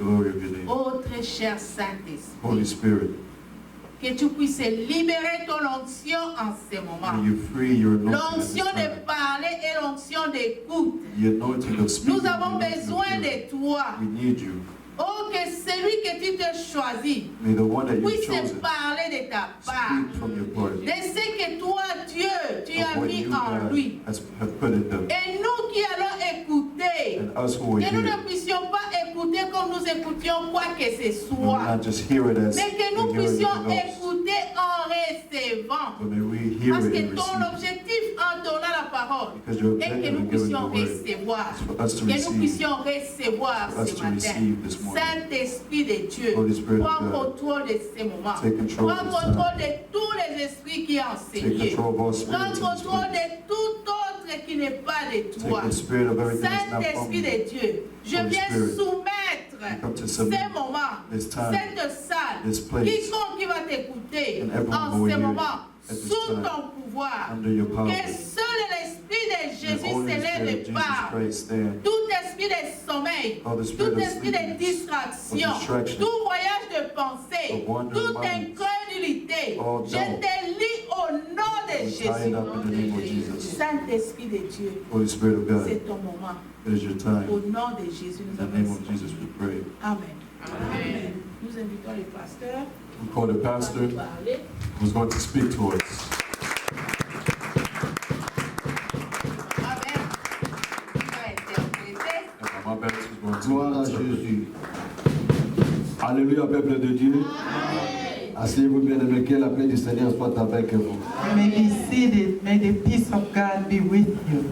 glory of your name. Oh, très cher Saint-Esprit. Holy Spirit, Que tu puisses libérer ton onction en ce moment. may you free your anointing at this L'onction de time. parler et l'onction d'écoute. The anointing of speaking. Nous avons and the anointing besoin of de hearing. toi. We need you. Oh, que celui que tu t'es choisi May the one that you've puisse chosen parler de ta part. speak from your part. De ce que toi, Dieu, tu as Of what mis you, en God, lui. have put in them. Et nous qui allons écouter, And us who are que nous here, ne puissions pas écouter comme nous écoutions quoi que ce we will soit, not just hear it as mais que nous we hear puissions anything else, écouter en recevant. but may we hear Parce it que and ton receive it. objectif en donnant la parole Because your est que objective nous in giving puissions the word recevoir. is for us to Que nous receive. puissions recevoir For us ce to matin. receive this morning. Saint-Esprit de Dieu, Holy Spirit of prends God, contrôle de ces moments. take control Prends of this contrôle time. de tous les esprits qui ont Take enseigné. control of all Prends spirits in this contrôle place. de tout autre qui n'est pas de toi. Take the spirit of everything that's not from Saint-Esprit de you. Dieu, je Holy viens Spirit, soumettre we come to submit ces moments, this time, cette salle, this place, quiconque qui va t'écouter and everyone en who will ce hear moment, at this sous time, ton pouvoir, under your power. que seul l'Esprit de And Jésus only se the lève Spirit et of Jesus parle. Christ stand. Tout esprit de sommeil, Oh, the spirit tout of esprit de sleepiness, distraction, of distraction, tout voyage de pensée, of wandering toute minds, incrédulité, all je doubt, te lis au nom de we tie it Jésus. up in the name of Jesus. Saint-Esprit de Dieu, Holy Spirit of God, c'est ton moment. it is your time. Au nom de Jésus, In nous the avons name of ainsi. Jesus we pray. Amen. Amen. Nous invitons les pasteurs We call the à pastor nous parler. who's going to speak to us. Amen. Il va interpréter. And my best is going to Gloire à interpret. Jésus. Alléluia, peuple de Dieu. Asseyez-vous bien aimés, que la paix du Seigneur soit avec vous. You may be seated. May the peace of God be with you.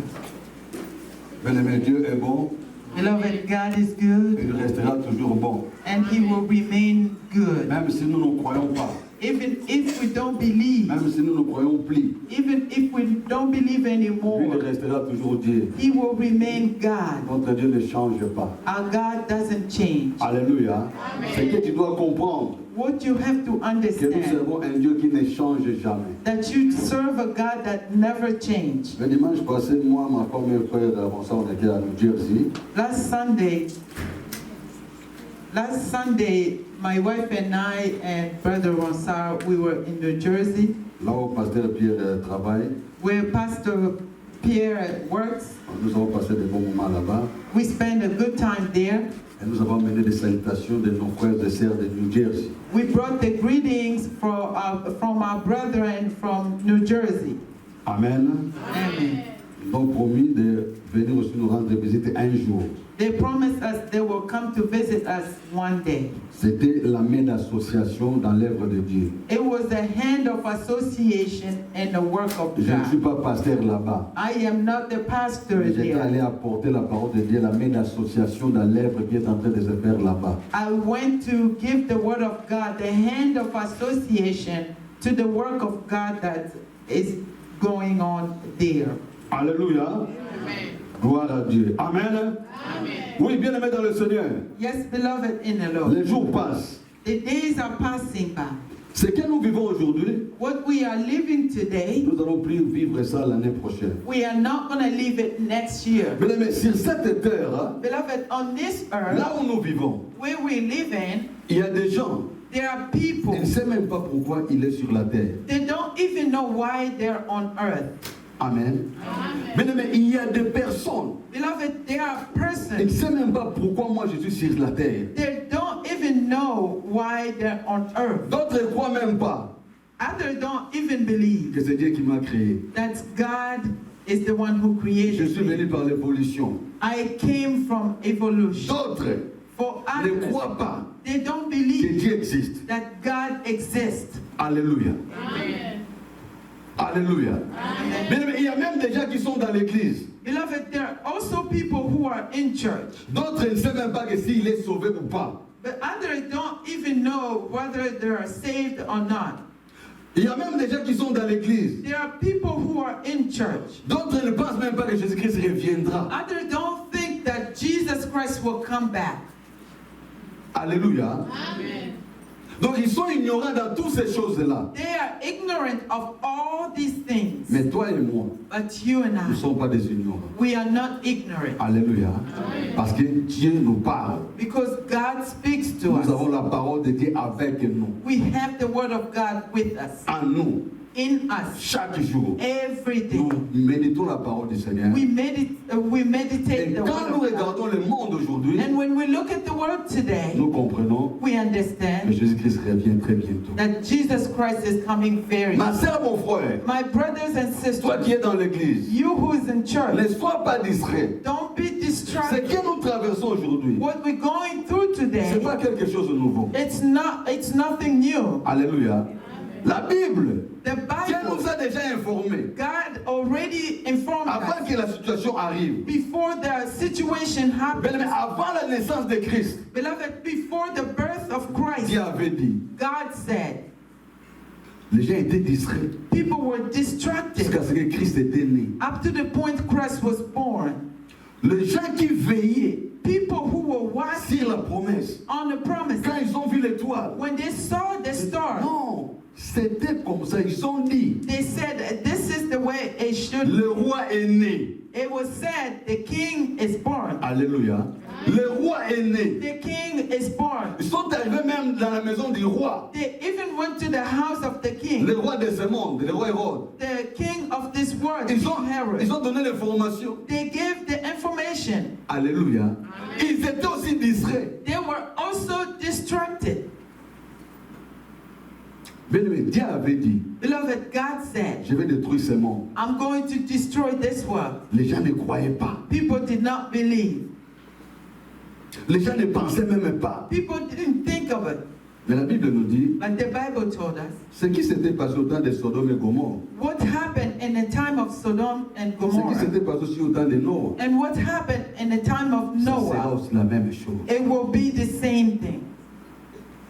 Bien-aimé, Dieu est bon, Beloved, God is et good il restera toujours bon. and He will remain good. Même si nous ne croyons pas, Even if we don't believe, même si nous ne croyons plus, even if we don't believe lui il anymore, restera toujours Dieu. He will remain God. Notre Dieu ne change pas. Our God doesn't change. Alléluia. C'est que tu dois comprendre What you have to que nous understand, servons un Dieu qui ne change jamais. that you serve a God that never changes. Le dimanche passé, moi, ma femme et mon frère, avant ça, on était à New Jersey. Last Sunday, my wife and I and Brother Ronsard, we were in New Jersey, Là où Pasteur Pierre travaille, where Pastor Pierre works. nous avons passé des bons moments là-bas. We spent a good time there. Et nous avons mené des salutations de nos frères et sœurs de New Jersey. We brought the greetings from our brethren from New Jersey. Amen. Amen. Ils ont promis de venir aussi nous rendre visite un jour. They promised us they will come to visit us one day. C'était la main d'association dans l'œuvre de Dieu. It was the hand of association in the work of Je ne suis God. pas pasteur là-bas. I am not the pastor Mais j'étais allé there. apporter la parole de Dieu, la main d'association dans l'œuvre qui est en train de se faire là-bas. I went to give the word of God, the hand of association to the work of God that is going on there. Alléluia. Gloire à Dieu. Amen. Oui, bien aimé dans le Seigneur. Yes, beloved in the Lord. Les jours passent. The days are passing by. Ce que nous vivons aujourd'hui, What we are living today, nous allons plus vivre ça l'année prochaine. we are not going to live it next year. Bien aimé, sur cette terre, Beloved, on this earth, là où nous vivons, where we live in, il y a des gens, there are people, ils ne savent même pas pourquoi il est sur la terre. they don't even know why they're on earth. Amen. Bien aimé, il y a des personnes, Beloved, there are ils ne persons, savent même pas pourquoi moi je suis sur la terre. they don't even know why they're on earth. D'autres ne croient même pas Others don't even believe que c'est Dieu qui m'a créé. that God is the one who Je created suis venu me. par l'évolution. I came from evolution. D'autres For ne others, croient pas they don't que believe Dieu existe. that God exists. Alléluia. Alléluia. Bien aimé, il y a même des gens qui sont dans l'église. Beloved, there are also people who are in church, D'autres ne savent même pas que s'il est sauvé ou pas. but others don't even know whether they are saved or not. Il y a même des gens qui sont dans l'église. There are people who are in church. D'autres ne pensent même pas que Jésus-Christ reviendra. Others don't think that Jesus Christ will come back. Alléluia. Donc ils sont ignorants dans toutes ces choses-là. They are ignorant of all these things. Mais toi et moi, But you and nous ne I, sommes pas des ignorants. we are not ignorant. Alléluia. Parce que Dieu nous parle. Because God speaks to Nous us. avons la parole de Dieu avec nous. We have the word of God with us, En nous. in us, Chaque jour. every day. Nous méditons la parole du Seigneur. We meditate Et the quand nous word of God. regardons le monde aujourd'hui, And when we look at the world today, nous comprenons we que understand Jésus-Christ revient très bientôt. that Jesus Christ is coming very Ma soon. sœur, mon frère, My brothers and toi qui sisters, es dans l'église, you who is in church, ne sois pas distrait. don't be Ce distracted. que nous traversons aujourd'hui, What we're going through ce n'est today, pas quelque chose de nouveau. it's nothing new. Alléluia. La Bible, The Dieu nous Bible, a déjà informés God already informed avant us que la situation arrive. before the situation happened. Mais avant la naissance de Christ, Beloved, before the birth of Christ, Dieu avait dit, God said, les gens étaient distraits people were distracted jusqu'à ce que Christ était né. up to the point Christ was born. Les gens qui veillaient People who were watching sur la promesse, on the promise, quand ils ont vu l'étoile, when they saw the star, non, c'était comme ça. Ils ont dit, they said, this is the way it should be. le roi est né. It was said, the king is born. Alléluia. Le roi est né. The king is born. Ils sont arrivés même dans la maison du roi. They even went to the house of the king, Le roi de ce monde, le roi Hérode. the king of this world, Ils King Herod. ont donné l'information. They gave the information. Alléluia. Ils étaient aussi distraits. They were also distracted. Bien-aimé, Dieu avait dit, Beloved, God said, je vais détruire ce monde. I'm going to destroy this world. Les gens ne croyaient pas. People did not believe. Les gens ne pensaient même pas. People didn't think of it. Mais la Bible nous dit, But the Bible told us ce qui s'était passé au temps de Sodome et Gomorrhe, what happened in the time of Sodom and ce qui Gomorrah, s'était passé aussi au temps de Noé, and what happened in the time of ça sera Noah, aussi la même chose. it will be the same thing.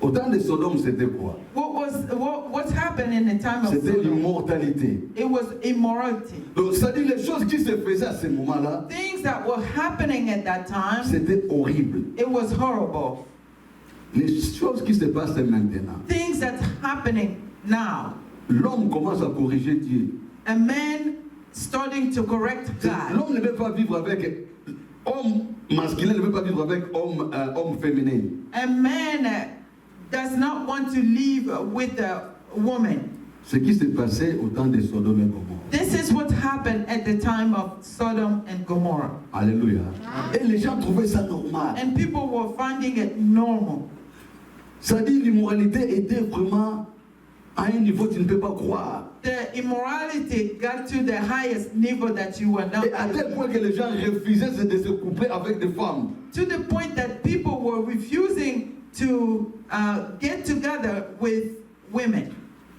Au temps de Sodome, c'était quoi? What happened in the time of C'était Sodom? l'immortalité. It was immorality. Donc, ça dit les choses qui se faisaient à ce moment-là, Things that were happening at that time, c'était horrible. it was horrible. Les choses qui se passent maintenant, Things that's happening now. l'homme commence à corriger Dieu. A man starting to correct God. L'homme ne veut pas vivre avec homme masculin, ne veut pas vivre avec homme féminin. A man does not want to live with a woman. Ce qui s'est passé au temps de Sodome et Gomorrhe. This is what happened at the time of Sodom and Gomorrah. Alléluia. Et les gens trouvaient ça normal. And people were finding it normal. Ça dit l'immoralité était vraiment à un niveau que tu ne peux pas croire. The immorality got to the highest level that you were not. Et à tel point que les gens refusaient de se coupler avec des femmes. To the point that people were refusing to get together with women.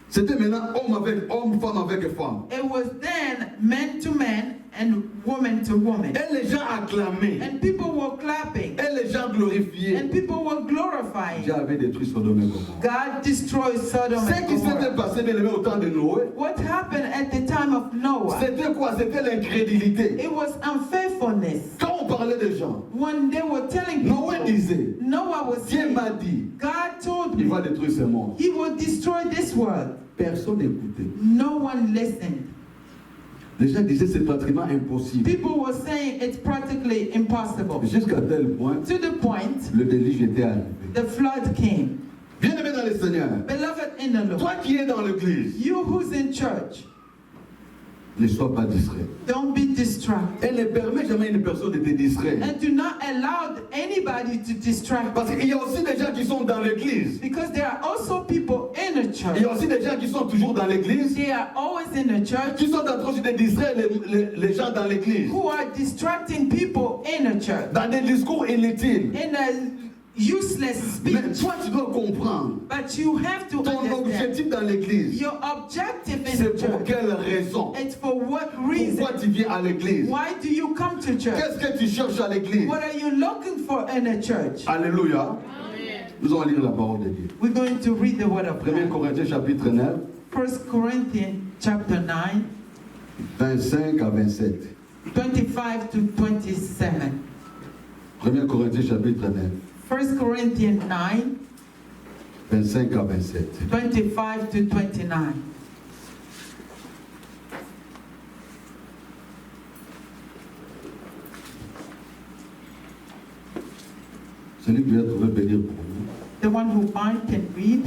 C'était maintenant homme avec homme, femme avec femme. It was then man to man and woman to woman. Et les gens acclamaient. And people were clapping. Et les gens glorifiaient. And people were glorifying. Dieu avait détruit Sodome et Gomorrhe. God destroyed Sodom Ce and qui s'était Gomorrah. passé bien aimé au temps de Noé, What happened at the time of Noah? c'était quoi? C'était l'incrédulité. It was unfaithfulness. Quand on parlait des gens, When they were telling Noé people, disait, Noah was Dieu saying, m'a dit, God told il me va détruire ce monde. he will destroy this world. Personne n'écoutait. No one listened. Les gens disaient c'est pratiquement impossible. People were saying it's practically impossible. Jusqu'à tel point, To the point, le déluge était arrivé. the flood came. Bien-aimé dans le Seigneur, Beloved in the Lord, toi qui es dans l'église, you who's in church, ne sois pas distrait. don't be distracted. Elle ne permet jamais à une personne de te distraire. And do not allow anybody to distract Parce qu'il y a aussi des gens qui sont dans l'église. because there are also people in the Il y church. a aussi des gens qui sont toujours dans l'église, They are always in the church qui sont en train de distraire les gens dans l'église. who are distracting people in the church Dans des discours inutiles. in a useless Mais speech. toi, tu dois comprendre. But you have to Ton understand objectif dans l'église, your objective in c'est the pour church. quelle raison? It's for what reason? Pourquoi tu viens à l'église? Why do you come to church? Qu'est-ce que tu cherches à l'église? What are you looking for in a church? Alléluia. Nous allons lire la parole de Dieu. We're going to read the word of 1 God. Corinthiens chapitre 9, 1 Corinthians chapter 9, 25 à 27. 25 to 27. 1 Corinthiens chapitre 9, 1 Corinthians 9, 25 à 27. 25 to 29. Celui qui a trouvé bénir pour nous. The one who finds can read.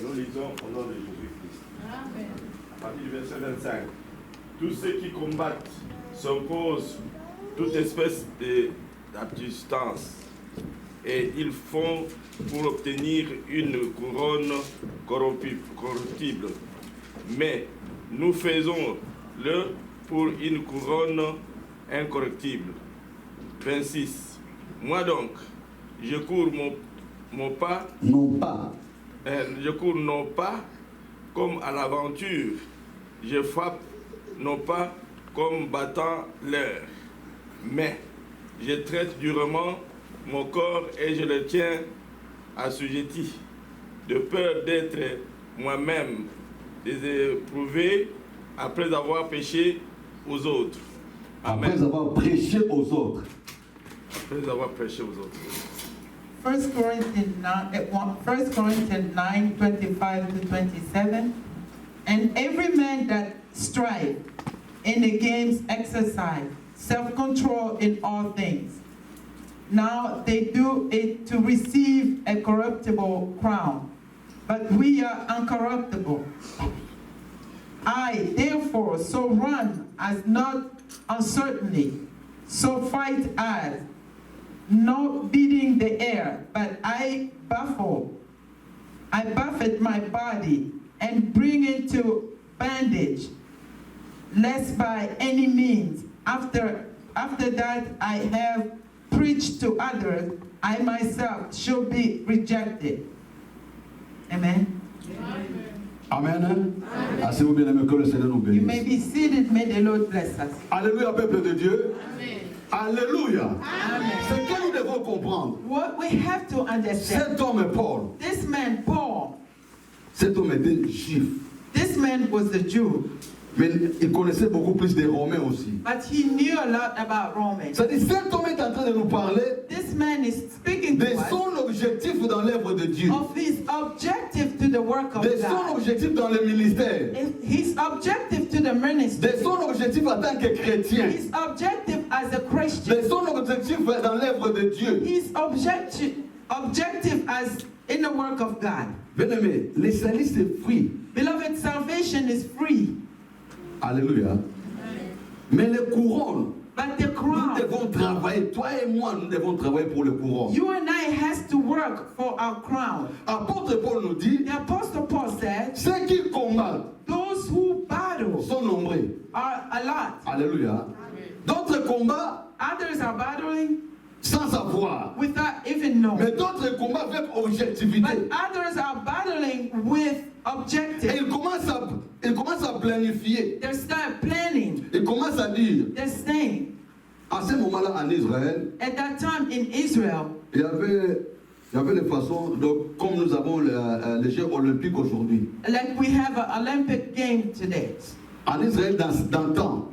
Nous lisons au nom de Jésus-Christ. Amen. À partir du verset 25. Tous ceux qui combattent s'opposent toute espèce d'absistance et ils font pour obtenir une couronne corruptible. Mais nous faisons-le pour une couronne incorruptible. 26. Moi donc, je cours mon pas. Non pas. Je cours non pas comme à l'aventure, je frappe non pas comme battant l'air, mais je traite durement mon corps et je le tiens assujetti, de peur d'être moi-même déséprouvé après avoir péché aux autres. Amen. Après avoir prêché aux autres. Après avoir prêché aux autres. 1 Corinthians 9, 25 to 27. And every man that strive in the games exercise self-control in all things. Now they do it to receive a corruptible crown, but we are uncorruptible. I, therefore, so run as not uncertainly, so fight as not beating the air, but I buffet my body and bring it to bandage, lest by any means, after that I have preached to others, I myself should be rejected. Amen. Amen. Asseyez-vous bien aimés, que le Seigneur nous You may bénisse. be seated, may the Lord bless us. Alléluia, peuple de Dieu. Amen. Alléluia. Amen. Ce que nous devons comprendre, What we have to understand, cet homme Paul, this man Paul, cet homme était juif. this man was a Jew, Mais il connaissait beaucoup plus des Romains aussi. but he knew a lot about Romans. C'est-à-dire, cet homme est en train de nous parler This man is speaking de to us son objectif dans l'œuvre de Dieu, of his objective to the work of de son God, objectif dans le ministère, his objective to the ministry, de son objectif en tant que chrétien, his objective as a Christian, de son objectif dans l'œuvre de Dieu. his objective as in the work of God. Bien-aimé, le salut c'est free. Beloved, salvation is free, Alléluia. Mais les couronnes, but the nous crown, devons travailler, toi et moi, nous devons travailler pour les couronnes. you and I has to work for our crown. Apôtre Paul nous dit, The Apostle Paul said, ceux qui combattent those who battle sont nombreux. are a lot. Alléluia. D'autres combats Others are battling sans savoir. without even knowing. Mais d'autres combats avec objectivité. But others are battling with Et objective. ils commencent à planifier. They start planning. Ils commencent à dire, They're saying, à ce moment-là en Israël, at that time in Israel, il y avait des façons, donc, comme nous avons les Jeux olympiques aujourd'hui. like we have an Olympic game today. En Israël, dans le temps,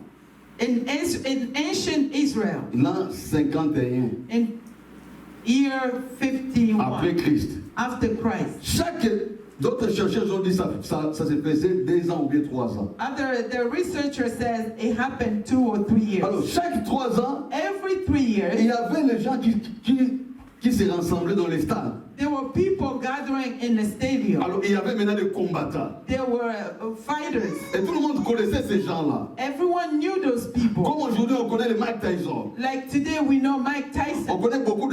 In ancient Israel, l'an 51 in year après 51 Christ, after Christ, d'autres chercheurs ont dit ça se faisait 2 ans ou bien 3 ans. the researcher says it happened 2 or 3 years. Alors, chaque 3 ans, Every 3 il years, y avait les gens qui se rassemblaient dans les stades. there were people gathering in the stadium. Alors, il y avait maintenant des combattants. There were fighters. Et tout le monde connaissait ces gens-là. Everyone knew those people. Comme aujourd'hui, on connaît les Mike Tyson. Like today, we know Mike On Tyson. connaît beaucoup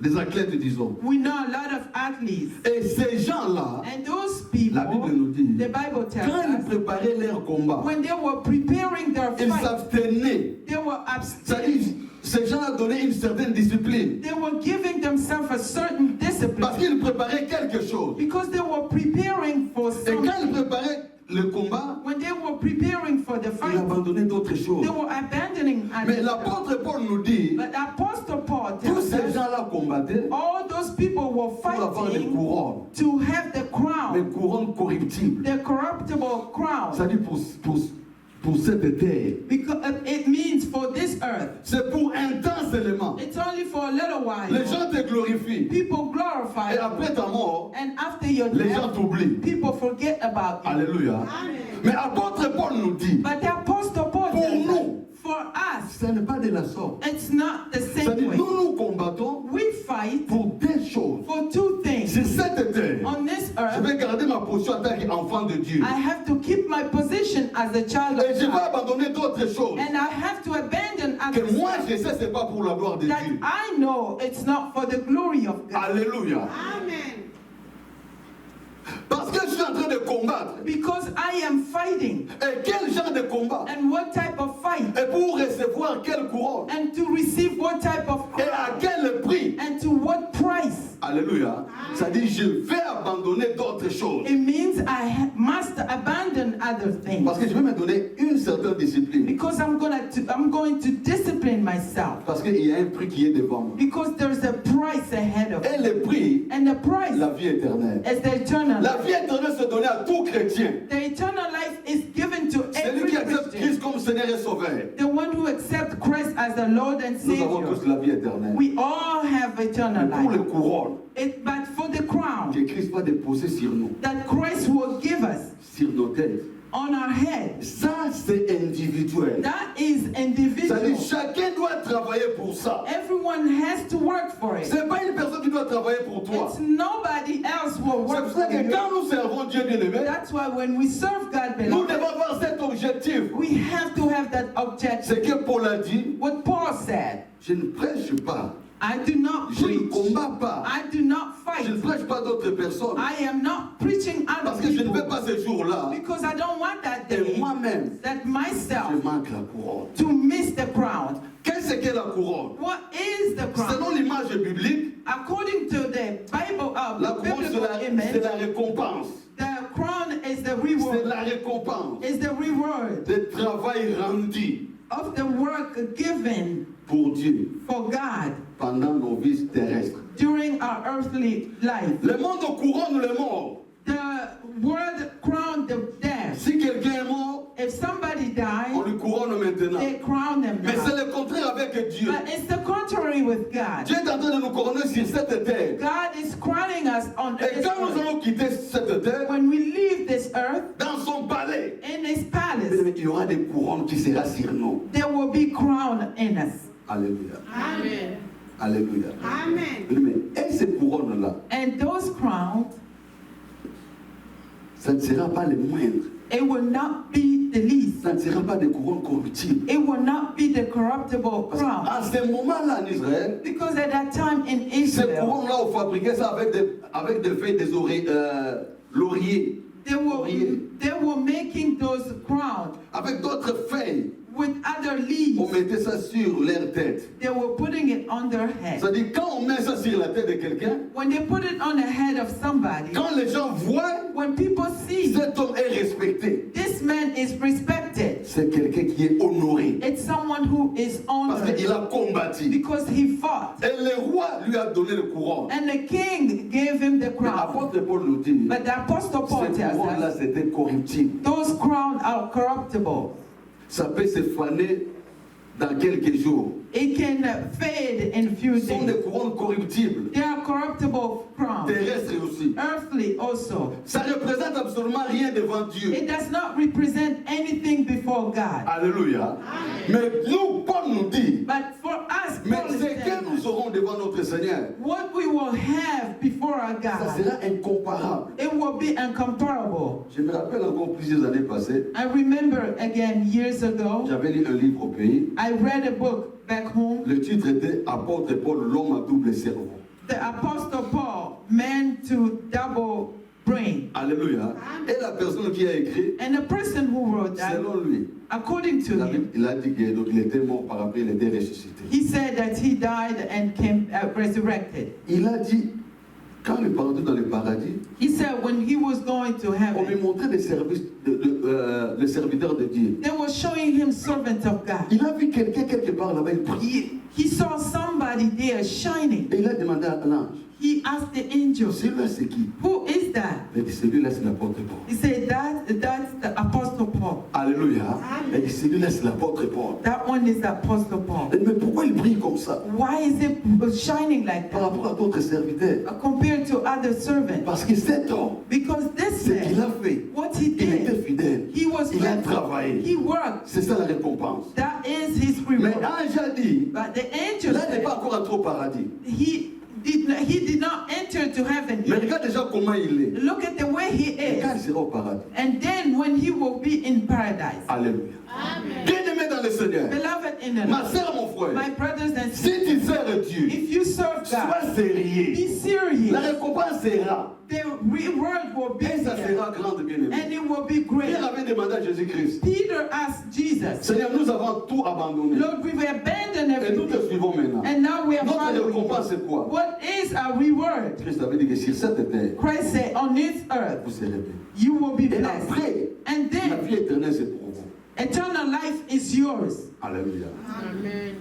des athlètes, disons. We know a lot of athletes. Et ces gens-là, And those people, la Bible nous dit, the Bible tells quand ils us, préparaient leur combat, when they were preparing their ils fight, s'abstenaient. they were C'est-à-dire, abstaining. ces gens-là donnaient une certaine discipline. They were giving themselves a certain Parce discipline qu'ils préparaient quelque chose. because they were preparing for Et quand ils something. préparaient le combat, When they were preparing for the ils fight, abandonnaient d'autres choses. they were abandoning Mais others. l'apôtre Paul nous dit, But Apostle Paul tous tells ces us gens-là combattaient all those people were pour avoir des fighting couronnes. to have the Les crown, couronnes corruptibles. the corruptible crown. C'est-à-dire pour cette terre. Because it means for this earth. C'est pour while, les gens te glorifient. people glorify Et you. après ta mort, And after your les gens death, t'oublient. people forget about you. Alléluia. Mais apôtre Paul nous dit, But the Apostle Paul pour tells us, nous, for us, ce n'est pas de la sorte. it's not the same C'est-à-dire, way. nous combattons We fight pour des choses. for two things. Sur cette terre, On this je earth, vais garder ma position en tant qu'enfant de Dieu. I have to keep my position as a child Et of je vais God. abandonner d'autres choses. And I have to abandon Que others moi, je sais, ce n'est pas pour la gloire de that Dieu. I know it's not for the glory of God. Alléluia. Parce que je suis en train de combattre. Because I am fighting. Et quel genre de combat? And what type of fight? Et pour recevoir quelle couronne? And to receive what type of Et à crown? quel prix? And to what price? Alléluia. Ça dit, je vais abandonner d'autres choses. It means I must abandon other things. Parce que je vais me donner une certaine discipline. Because I'm going to discipline myself. Parce qu'il y a un prix qui est devant moi. Because there's a price ahead of Et me. le prix, And the price la vie éternelle. is the eternal La life. vie éternelle se donnait à tout chrétien. The eternal life is given to Celui every qui accepte Christian. Christ comme Seigneur et Sauveur. The one who accepts Christ as the Lord and Nous avons Savior. tous la vie éternelle. We all have eternal Mais pour les life. couronnes But for the crown que Christ va déposer sur nous, that Christ will give us sur nos têtes, on our head, ça c'est individuel. that is Ça dit, individual. chacun doit travailler pour ça. Everyone has to work for it. Ce n'est pas une personne qui doit travailler pour toi. It's nobody else will C'est work pour for ça que you. quand nous servons Dieu bien-aimé, That's why when we serve God, nous beloved, devons avoir cet objectif. we have to have that C'est objective. que Paul a dit, What Paul said, je ne prêche pas, I do not je ne preach. combats pas, I do not je ne fight. prêche pas d'autres personnes. I am not preaching Parce other que je ne people vais pas ce jour-là, because I don't want that et day moi-même, that myself je manque la couronne. to miss the crown. Qu'est-ce que la couronne? What is the crown? Selon l'image biblique, According to the Bible, la couronne c'est biblical la image, récompense. the crown is the C'est reward. la récompense Is the reward du travail rendu of the work given pour Dieu for God pendant nos vies terrestres. during our earthly life. Le monde couronne les morts. The world crowned the dead. Si quelqu'un est mort, If somebody on died, lui couronne maintenant. they crown them Mais c'est now. le contraire avec Dieu. But it's the contrary with God. Dieu est en train de nous couronner sur cette terre. God is crowning us on Et this quand nous earth. allons quitter cette terre, When we leave this earth, dans son palais, in His palace, il y aura des couronnes qui seront sur nous. there will be crown in us. Alléluia. Amen. Alléluia. Amen. Et ces couronnes-là, And those crowns, ça ne sera pas les moindres. it will not be the least. Ça ne sera pas des couronnes corruptibles. It will not be the corruptible Parce crown. qu'à ce moment-là en Israël, Because at that time in ces Israel, couronnes-là, on fabriquait ça avec des feuilles des lauriers. they were making those crowns Avec d'autres feuilles, with other on leaves. mettait ça sur leur tête. They were putting it on their head. C'est-à-dire, quand on met ça sur la tête de quelqu'un, When they put it on the head of somebody, quand les gens voient, when people see cet homme est respecté. this man is respected, C'est quelqu'un qui est honoré. it's someone who is Parce honored qu'il a combattu. because he fought. Et le roi lui a donné le couronne. And the king gave him the Mais crown. l'apôtre Paul nous dit, But the apostle Paul ces tells couronnes-là, us c'était corruptible. those crowns are corruptible. Ça peut se faner dans quelques jours. It can fade in few Ce sont des days. couronnes corruptibles, They are corruptible crowns, terrestres aussi. earthly also. Ça ne représente absolument rien devant Dieu. It does not represent anything before God. Alléluia. Mais nous, Paul nous dit, But for us, mais Paul is ce que saying, nous aurons devant notre Seigneur, what we will have before our ça God, sera incomparable. it will be incomparable. Je me rappelle encore plusieurs années passées, I remember again years ago, j'avais lu un livre au pays. I read a book back home. Le titre était Apôtre Paul, l'homme à double cerveau. The Apostle Paul, man to double brain. Alléluia. Et la personne qui a écrit, And the person who wrote that, selon lui, according to la him, Bible, il a dit qu'il était mort par après, il était ressuscité. he said that he died and came resurrected. Il a dit, quand il parlait dans le paradis, He said when he was going to on lui heaven, montrait les services, le serviteur de Dieu. they were showing him servant of God. Il a vu quelqu'un quelque part là-bas, il priait. He saw somebody there shining. Et il a demandé à l'ange, He asked the angel, celui-là c'est qui? who is that? Il a dit, celui-là c'est l'apôtre Paul. He said that's the Apostle Paul. Alléluia. Alléluia. Et celui-là, c'est l'apôtre Paul. That one is the Apostle Paul. Mais pourquoi il brille comme ça Why is it shining like par that rapport à d'autres serviteurs? compared to other servants? Parce que cet homme, Because this ce qu'il man, a fait, what he il était did, fidèle. he was Il a faithful. travaillé. He worked. C'est ça la récompense. That is his Mais reward. l'ange a dit, But the angel là n'est said pas encore entré au paradis. he did not enter to heaven Mais yet. regarde déjà comment il est. Look at the way he Et quand il is. sera au paradis. And then when he will be in paradise. Alléluia. Bien-aimé dans le Seigneur. Beloved in the Ma Lord, sœur, mon frère, my brothers and si sisters, tu sers Dieu, if you serve sois God, sérieux. be La serious. récompense sera. The reward will be Et ça there. sera grande, bien-aimé. And it will be great. Pierre avait demandé à Jésus-Christ, Peter asked Jesus, Seigneur, nous avons tout abandonné. Lord, we've abandoned Et nous te everything. suivons maintenant. And now we are Notre following récompense, you. c'est quoi? What is our reward? Christ avait dit que sur cette terre, Christ said, on this earth, vous serez bénis. you will be Et blessed. après, And la then, vie éternelle, c'est pour vous. eternal life is yours. Alléluia. Amen.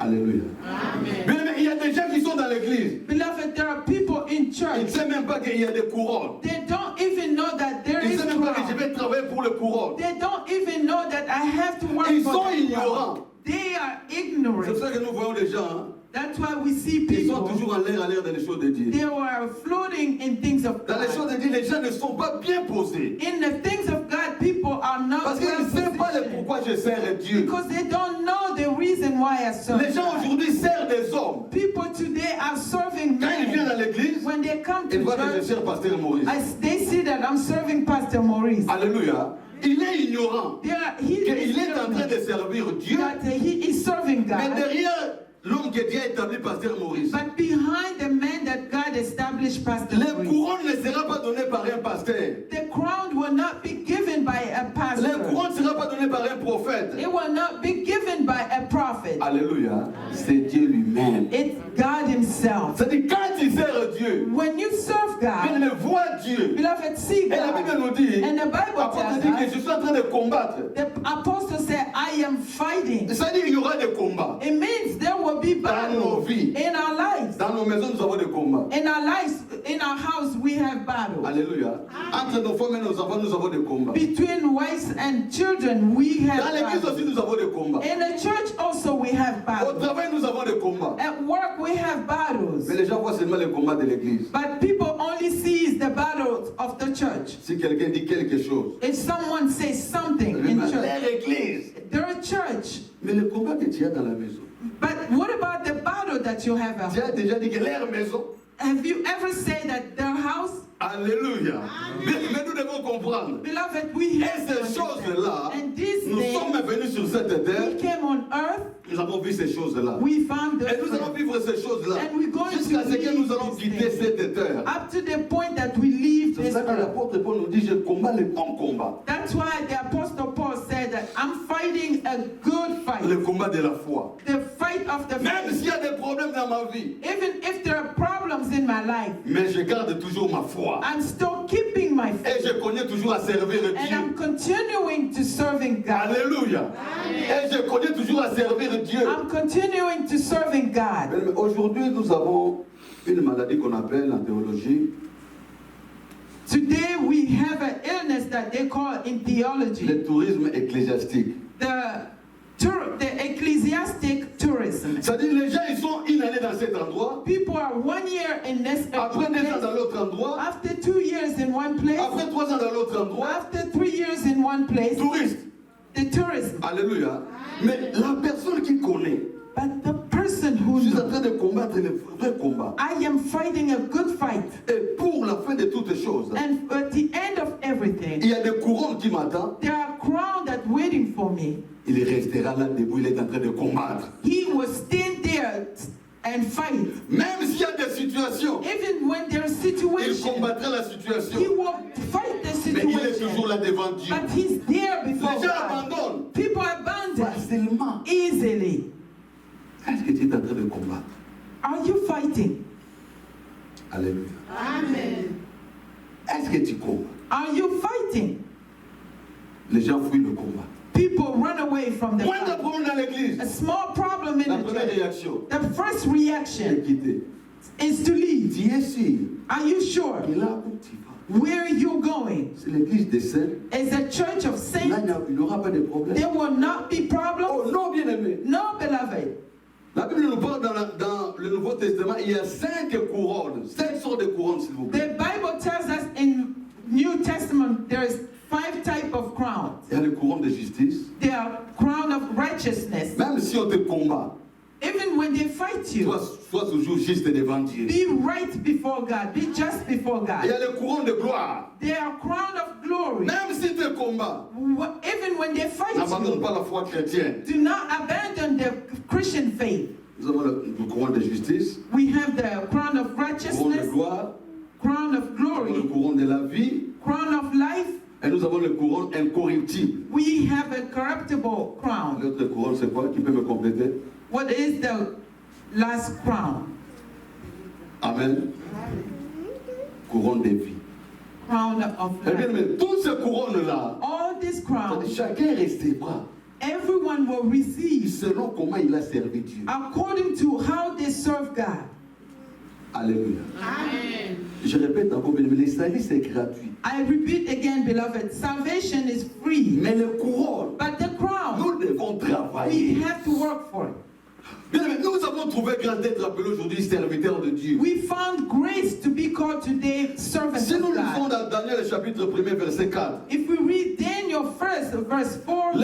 Alléluia. Amen. Bien, mais il y a des gens qui sont dans l'église. Beloved, there are people in Ils ne church. savent même pas qu'il y a des couronnes. They don't even know that there Ils ne is savent même pas que je crown. vais travailler pour le couronne. They don't even know that I have to work Ils for sont the crown. ignorants. They are C'est pour ignorant. ça que nous voyons les gens, hein, That's why we see ils sont people, toujours en l'air dans les choses de Dieu. they were floating in things of Dans les choses God. de Dieu, les gens ne sont pas bien posés. In the things of God, people are not Parce qu'ils well ne savent pas le positioned. pourquoi je sers Dieu. Because they don't know the reason why I serve Les gens God. aujourd'hui servent des hommes. People today are serving Quand ils viennent men. à l'église, When they come ils to voient que je church, sers pasteur Maurice. they see that I'm serving Pastor Maurice. Alléluia. Il est ignorant He qu'il is est en train ignorant de servir Dieu, that he is serving mais God. derrière l'homme que Dieu a établi, pasteur Maurice, But behind the man that God established, Pastor les Maurice, couronnes ne seront pas données par un pasteur. the crown will not be given by a Les pastor. couronnes ne seront pas données par un prophète. It will not be given by a prophet. Alléluia. C'est Dieu lui-même. It's God himself. C'est-à-dire quand tu sers Dieu, When you serve il God, ne voit Dieu. beloved, see Et la Bible God. nous dit, And the Bible apôtre tells dit que us, je suis en train de combattre. the apostle said, I am fighting. C'est-à-dire qu'il y aura des combats. It means there will be Dans nos battle vies, in our lives. dans nos maisons, nous avons des combats. In our lives, in our house, we have battle. Alléluia. Entre nos femmes et nos enfants, nous avons des combats. Between wives and children, we Dans have l'église battle. aussi, nous avons des combats. In the church also we have Au battles. travail, nous avons des combats. At work we have battles. Mais les gens voient seulement les combats de l'église. But people only see the battles of the church. Si quelqu'un dit quelque chose, If someone says something in leur church, église. they're a church. Mais le combat que tu as dans la maison, But what about the battle that you have at tu home? as déjà dit que leur maison. Have you ever said that their house? Alléluia. Mais nous devons comprendre. Beloved, we Et have to ces understand. choses-là, And these nous sommes days, venus sur cette terre, we came on earth, nous avons vu ces choses-là. we found Et nous the allons vivre ces choses-là And we're going jusqu'à to ce que nous leave allons this quitter thing. cette terre. up to the point that we leave C'est this ça que earth. l'apôtre Paul nous dit, je combats le bon combat. That's why the apostle Paul said that I'm fighting a good fight. Le combat de la foi. The fight of the Même faith. s'il y a des problèmes dans ma vie, Even if there are problems in my life, mais je garde toujours ma foi. I'm still keeping my Et faith. je connais toujours à servir And I'm Dieu. continuing to serving God. Alléluia. Et je connais toujours à servir Dieu. I'm continuing to serving God. Mais aujourd'hui, nous avons une maladie qu'on appelle en théologie Today we have an illness that they call in theology le tourisme ecclésiastique. the ecclesiastic tourism. C'est-à-dire les gens, ils sont une année dans cet endroit, People are 1 year in this après 2 ans place, dans l'autre endroit, after 2 years in one place, après 3 ans dans l'autre endroit, after 3 years in one place, touriste. the tourism. Alléluia. Mais la personne qui connaît, But the person who je suis en knows, train de combattre le vrai combat. I am fighting a good fight. Et pour la fin de toutes choses, And at the end of il everything, y a des couronnes qui m'attendent. there are crowns that waiting for me. Il restera là debout, il est en train de combattre. He will stand there and fight. Même s'il y a des situations, Even when there's il situation, combattra la he situation. will fight the Mais il est toujours situation. là devant Dieu. But he's there before Les gens God. abandonnent People abandon facilement. easily. Est-ce que tu es en train de combattre? Are you fighting? Alléluia. Amen. Est-ce que tu combats? Are you fighting? Les gens fuient le combat. People run away from the Moins de fight. problèmes dans l'église. A small problem in La the première church. réaction, The first c'est reaction quitter. is to leave. Tu es sûr Are you sure que là où tu vas, where you're going C'est l'église des saints. is a church of Là, saints, il n'y aura pas de problème. there will not be Oh problems. non, bien aimé. No, beloved. La Bible nous parle dans le Nouveau Testament, il y a 5 couronnes, 5 sortes de couronnes, s'il vous plaît. The Bible tells us in New Testament there is 5 types of crowns. Il y a le couronne de justice. There are crown of righteousness. Même si on te combat, Even when they fight you, sois toujours juste devant Dieu. be right before God. Be just before Il y God. a le couronne de gloire. They are crown of glory. Même si te combat, Even when they fight n'abandonne you, pas la foi chrétienne. do not abandon the Christian faith. Nous avons le couronne de justice, We have the crown of le couronne de righteousness, gloire, crown of nous avons le glory, couronne de la vie, crown of life. et nous avons le couronne incorruptible. We have a corruptible crown. L'autre couronne, c'est quoi? Qui peut me compléter? What is the last crown? Amen. Couronne de vie. Crown of Eh bien, life. mais toutes ces couronnes-là, All these crowns, chacun recevra everyone will receive selon comment il a servi Dieu. according to how they serve God. Alléluia. Amen. Je répète encore, mais le salut c'est gratuit. I repeat again, beloved, salvation is free, Mais le couronne, but the crown, nous devons we travailler. have to work for it. Bien, mais nous avons trouvé grâce d'être appelés aujourd'hui serviteurs de Dieu. We found grace to be called today servants Si nous of lisons God. dans Daniel chapitre 1er verset 4, If we read Daniel 1, verse 4,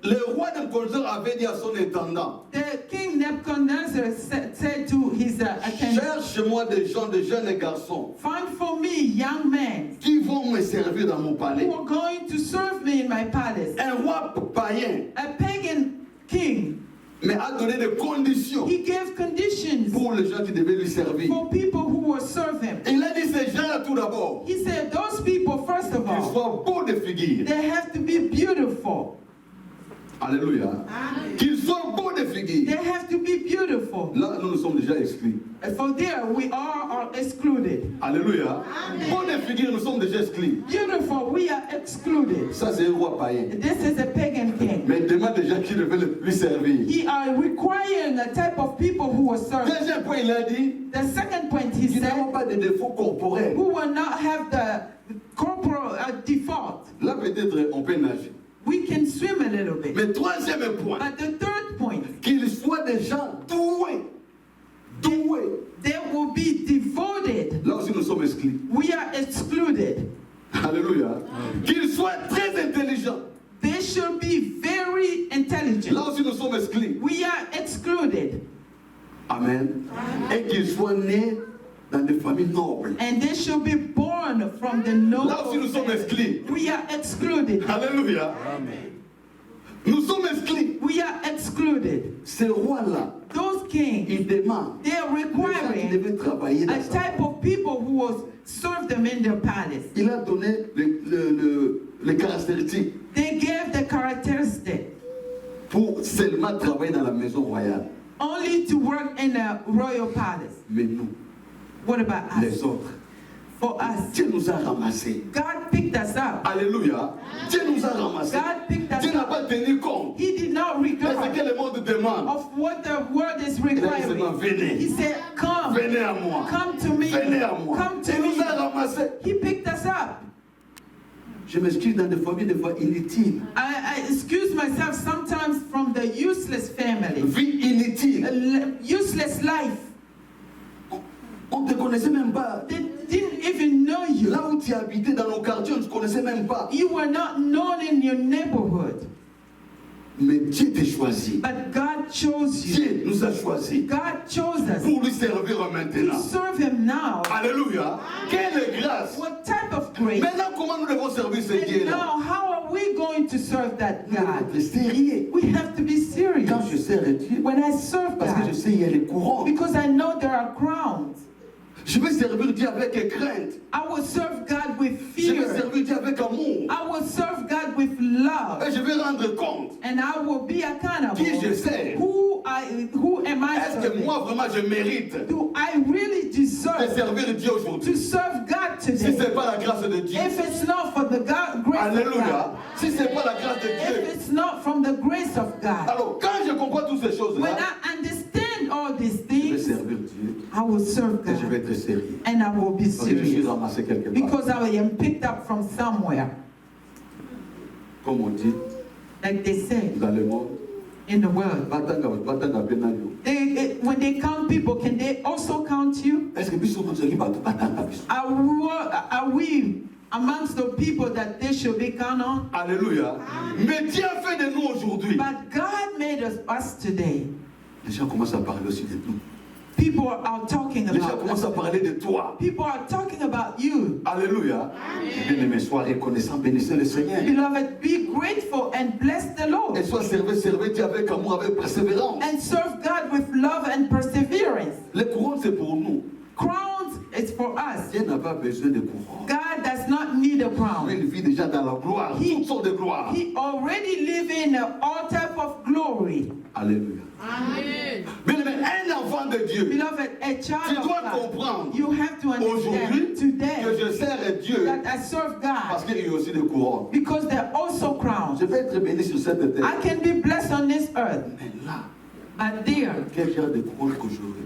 le roi Nabuchodonosor avait dit à son intendant, the king Nebuchadnezzar said to his attendant, cherche-moi des gens, des jeunes garçons find for me young men qui vont me servir dans mon palais. who are going to serve me in my palace. Un roi païen, A pagan king, mais a donné des conditions he gave conditions pour les gens qui devaient lui servir. for people who will serve him. Il a dit ces gens-là tout d'abord, He said, those people, first of qu'ils all, soient beaux de figure. they have to be beautiful. Alléluia. Qu'ils soient beaux de They figure. have to be beautiful. Là, nous sommes déjà exclus. For there, we are excluded. Alléluia. Beaux de figure, nous sommes déjà exclus. Beautiful, we are excluded. Ça, c'est un roi païen. This is a pagan king. Mais il demande des gens qui devaient lui servir. He are requiring a type of people who will serve. Deuxième point, il a dit, The second point, he qu'ils n'avons said, pas de défauts corporels. who will not have the corporal default. Là, peut-être, on peut nager. We can swim a little bit. Mais troisième point, But the third point, qu'ils soient des gens doués. Doués. they will be devoted. Là aussi, nous sommes exclus. We are excluded. Alléluia. Qu'ils soient très intelligents. They should be very intelligent. Là aussi, nous sommes exclus. We are excluded. Amen. Et qu'ils soient nés dans des familles nobles. And they should be born from the Là aussi, noble nous sommes family. exclus. We are excluded. Alléluia. Nous sommes exclus. We are excluded. Ces rois-là, Those kings, ils demandent they are les gens qui requiring devaient travailler dans a sa type of people who will serve them in their palace. Il a donné les caractéristiques They gave the characteristic pour seulement travailler dans la maison royale. only to work in a royal palace. Mais nous, What about us? les autres, For us, Dieu nous a ramassés. God picked us up. Alléluia. Dieu nous a ramassés. God picked us Dieu n'a up. pas tenu compte He did not de ce que regard le monde demande. of what the world is Il a dit seulement, requiring. venez. He said, come, Venez à moi. come to me, Venez à moi. come to Il nous a me. ramassés. He picked us up. Je m'excuse dans des familles des fois inutiles. I excuse myself sometimes from the useless family, Vie inutile. useless life. On ne te connaissait même pas. They didn't even know you. Là où tu habitais dans nos quartiers, on ne te connaissait même pas. You were not known in your neighborhood, Mais Dieu t'a choisi. but God chose you. Dieu nous a choisis God chose us pour lui servir to maintenant. serve Him now. Alléluia. Quelle grâce. What type of grace? Maintenant, comment nous devons servir ce And Dieu-là? now, how are we going to serve that Nous devons God? être sérieux. We have to be serious. Quand je sers Dieu, When I serve parce que je God, sais il y a les courants. because I know there are crowns. Je vais servir Dieu avec crainte. I will serve God with Je vais fear. servir Dieu avec amour. I will serve God with love. Et je vais rendre compte. And I will be accountable. Qui je sers? Who am I Est-ce que serving? moi vraiment je mérite Do I really de deserve servir Dieu to aujourd'hui? serve God Si ce today? n'est pas la grâce de Dieu. If it's not for the God, grace of Alléluia. God. Si ce n'est pas la grâce de If Dieu. it's not from the grace of God. Alors, quand je comprends toutes ces When choses-là, I understand all these je vais things, servir Dieu I will will serve Et je vais God être sérieux. and I will be Parce que je suis serious ramassé quelque part. because I am picked up from somewhere. Comme on dit Like they say dans le monde, in the world. batanga penalio. When they count people, can they also count you? Est-ce que biso mozali bato batanga biso? Are we amongst the people that they should be counted on? Alléluia. Mais Dieu a fait de nous aujourd'hui. But God made us today. Les gens commencent à parler aussi de nous. People are talking Les gens about commencent à us. parler de toi. People are talking about you. Alléluia. Bien-aimé, sois reconnaissant, bénissez le Seigneur. Beloved, be grateful and bless the Lord. Et sois servez Dieu avec amour, avec persévérance. And serve God with love and perseverance. Les couronnes, c'est pour nous. Crowns is for us. Dieu n'a pas besoin de couronnes. God does not need a crown. Il vit déjà dans la gloire, toutes sortes de gloire. He already live in all type of glory. Alléluia. Amen. Bien-aimé, un enfant de Dieu, Beloved, a tu child of dois God, comprendre you have to aujourd'hui understand que today je sers Dieu that I serve parce God qu'il y a aussi des couronnes. because they're also crowns. Je vais être béni sur cette terre. I can be blessed on this earth, Mais là, but there, quel genre de couronne que j'aurai?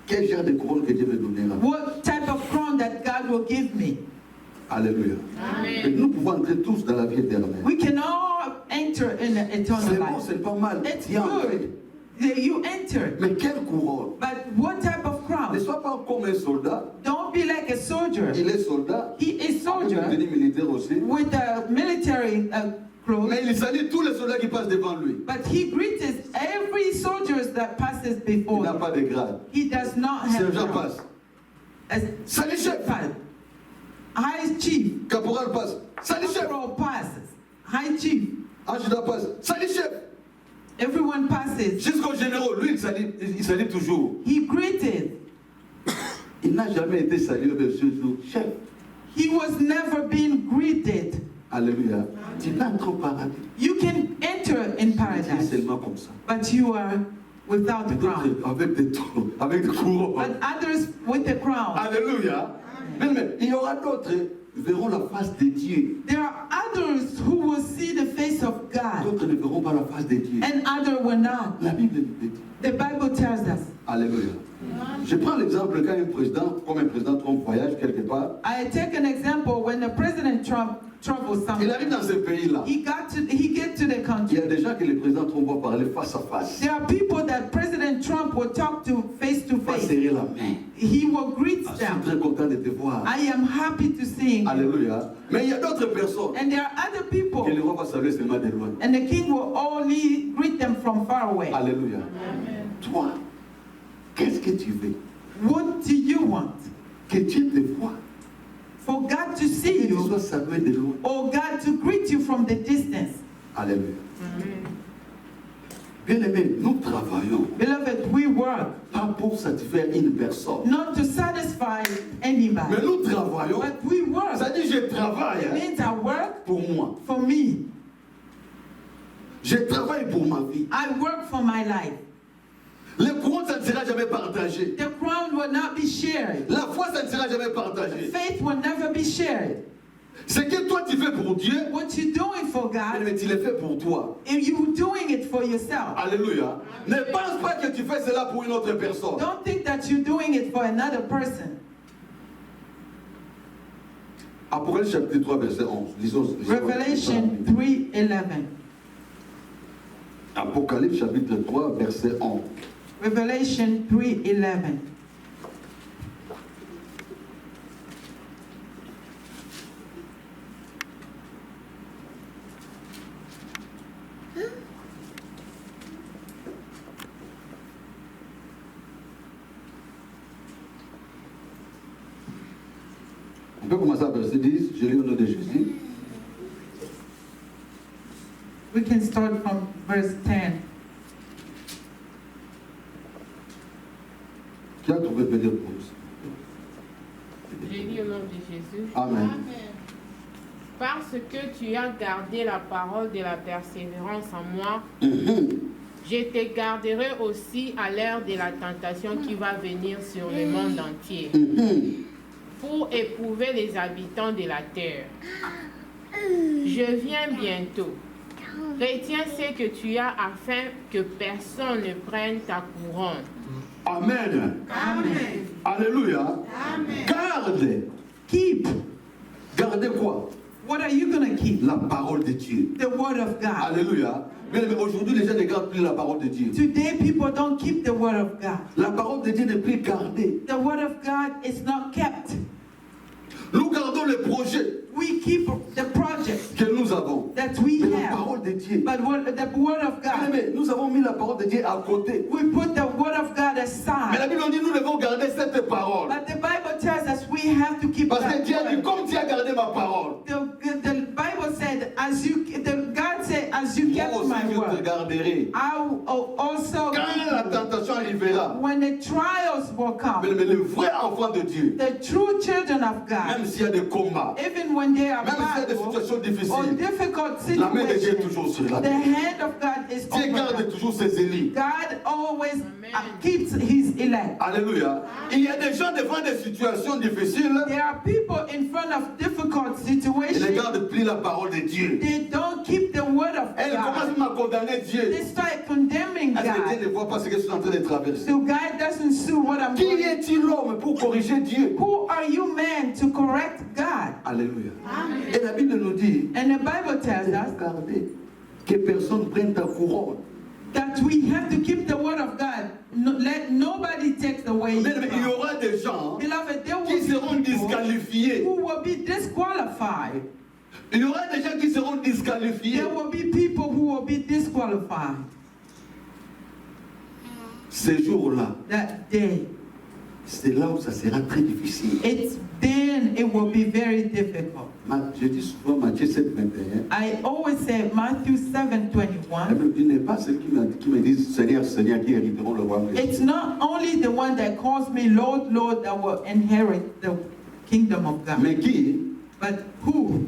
Quel genre de couronne que Dieu me donnera? what type of crown that God will give me? Alléluia. Et nous pouvons entrer tous dans la vie éternelle. We can all enter in the eternal C'est bon, life. c'est pas mal. It's Tiens, good that you enter, mais quelle couronne? but what type of Ne crown? sois pas comme un soldat. Don't be like a soldier. Il est soldat. He is Avec une soldier tenue militaire aussi. with a military clothes, Mais il salue tous les soldats qui passent devant lui. but he greets every soldier that passes Il before n'a him. pas de grade. He does not have Sergent crown. passe. As Salut chef. High chief, Caporal passe. Salut chef. corporal passes. High chief, Adjudant passe. Salut chef. everyone passes. Jusqu'au général, lui, il salue toujours. He greeted. Il n'a jamais été salué de ce jour. Chef. He was never being greeted. Alléluia. Tu n'entres au paradis. You can enter in C'est paradise, seulement comme ça. but you are without the crown. Peut-être avec des trous, avec des couronnes. But others with the crown. Alléluia. Mais il y aura d'autres qui verront la face de Dieu. There are others who will see the face of God, D'autres ne verront pas la face de Dieu. and others will not. La Bible nous dit. The Bible tells us. Alléluia. Je prends l'exemple quand un président, comme un président Trump voyage quelque part, I take an example when the President Trump travels il somewhere. arrive dans ce pays-là. He get to the Il y country. a des gens que le président Trump va parler face à face. There are people that President Trump will talk to face. Va serrer la main. He will greet Je suis them. très content de te voir. I am happy to see him. Alléluia. Mais il y a d'autres personnes And there are other que people, le roi va saluer seulement de loin. and the king will only greet them from far away. Alléluia. Toi, qu'est-ce que tu veux? What do you want? Que Dieu te voie. For God to Que see tu you, sois salué de loin. or God to greet you from the distance? Alléluia. Bien-aimés, nous travaillons Beloved, we work pas pour satisfaire une personne. not to satisfy Mais anybody, nous travaillons, but we work. ça dit je travaille It means I work pour moi. for me. Je travaille pour ma vie. I work for my life. Le courant, ça ne sera jamais partagé. The crown will not be shared. La foi, ça ne sera jamais partagé. Faith will never be shared. Ce que toi tu fais pour Dieu, What you're doing for God, mais tu le fais pour toi. if you're doing it for yourself, Alléluia. Ne pense pas que tu fais cela pour une autre personne. don't think that you're doing it for another person. Apocalypse chapitre 3, verset 11. Lisons. Revelation 3:11. Apocalypse chapitre 3, verset 11. Revelation 3:11. On peut commencer à verset 10. Je lis au nom de Jésus. We can start from verse 10. Qui a trouvé peut dire pour nous? Je lis au nom de Jésus. Amen. Parce que tu as gardé la parole de la persévérance en moi, je te garderai aussi à l'heure de la tentation qui va venir sur le monde entier, pour éprouver les habitants de la terre. Je viens bientôt. Retiens ce que tu as afin que personne ne prenne ta couronne. Amen. Amen. Alléluia. Garde. Keep. Gardez quoi? What are you going to keep? La parole de Dieu. The word of God. Alléluia. Mais aujourd'hui, les gens ne gardent plus la parole de Dieu. Today, people don't keep the word of God. La parole de Dieu n'est plus gardée. The word of God is not kept. Nous gardons les projets We keep the project que nous avons. that we Mais la have. parole de Dieu. But the word of God, Mais nous avons mis la parole de Dieu à côté. we put the word of God Mais la aside. Bible dit nous devons garder cette parole. But the Bible tells us we have to keep Parce que that Dieu a dit, word. comme tu as gardé ma parole, The Bible said, God said, as you moi kept aussi my je te word, garderai. I will also, Quand la tentation arrivera, when the trials will come, mais le vrai enfant de Dieu, the true children of God, même s'il y a des combats, even when they are même s'il y a des battle situations or difficiles, difficult la main de Dieu est situations, toujours sur la the terre. hand of God is Dieu over garde them. toujours ses élus. God always Amen. keeps his elect. Alléluia. Il y a des gens devant des situations difficiles, There are people in front of difficult ils ne situations. gardent plus la parole de Dieu. They don't keep the word of Elles commencent God. même à condamner Dieu. They start condemning Est-ce que Dieu God. ne voit pas ce que je suis en train de traverser? So God doesn't see what I'm Qui doing. est-il l'homme pour corriger Dieu? Who are you, man, to correct God? Alléluia. Et la Bible nous dit, And the Bible tells us regardez, que personne prenne ta couronne. that we have to keep the word of God. Let nobody take away. Mais il y aura des gens Beloved, there qui seront will be people disqualifiés. who will be disqualified. Il y aura des gens qui seront disqualifiés. There will be people who will be disqualified Ces jours-là, that day. c'est là où ça sera très difficile. Then it will be very difficult. Je dis souvent Matthieu 7, 21. I always say Matthew 7:21. La Bible dit, n'est pas ceux qui me disent Seigneur, Seigneur, qui hériteront le royaume. It's not only the one that calls me Lord, Lord that will inherit the kingdom of God, Mais qui? but who?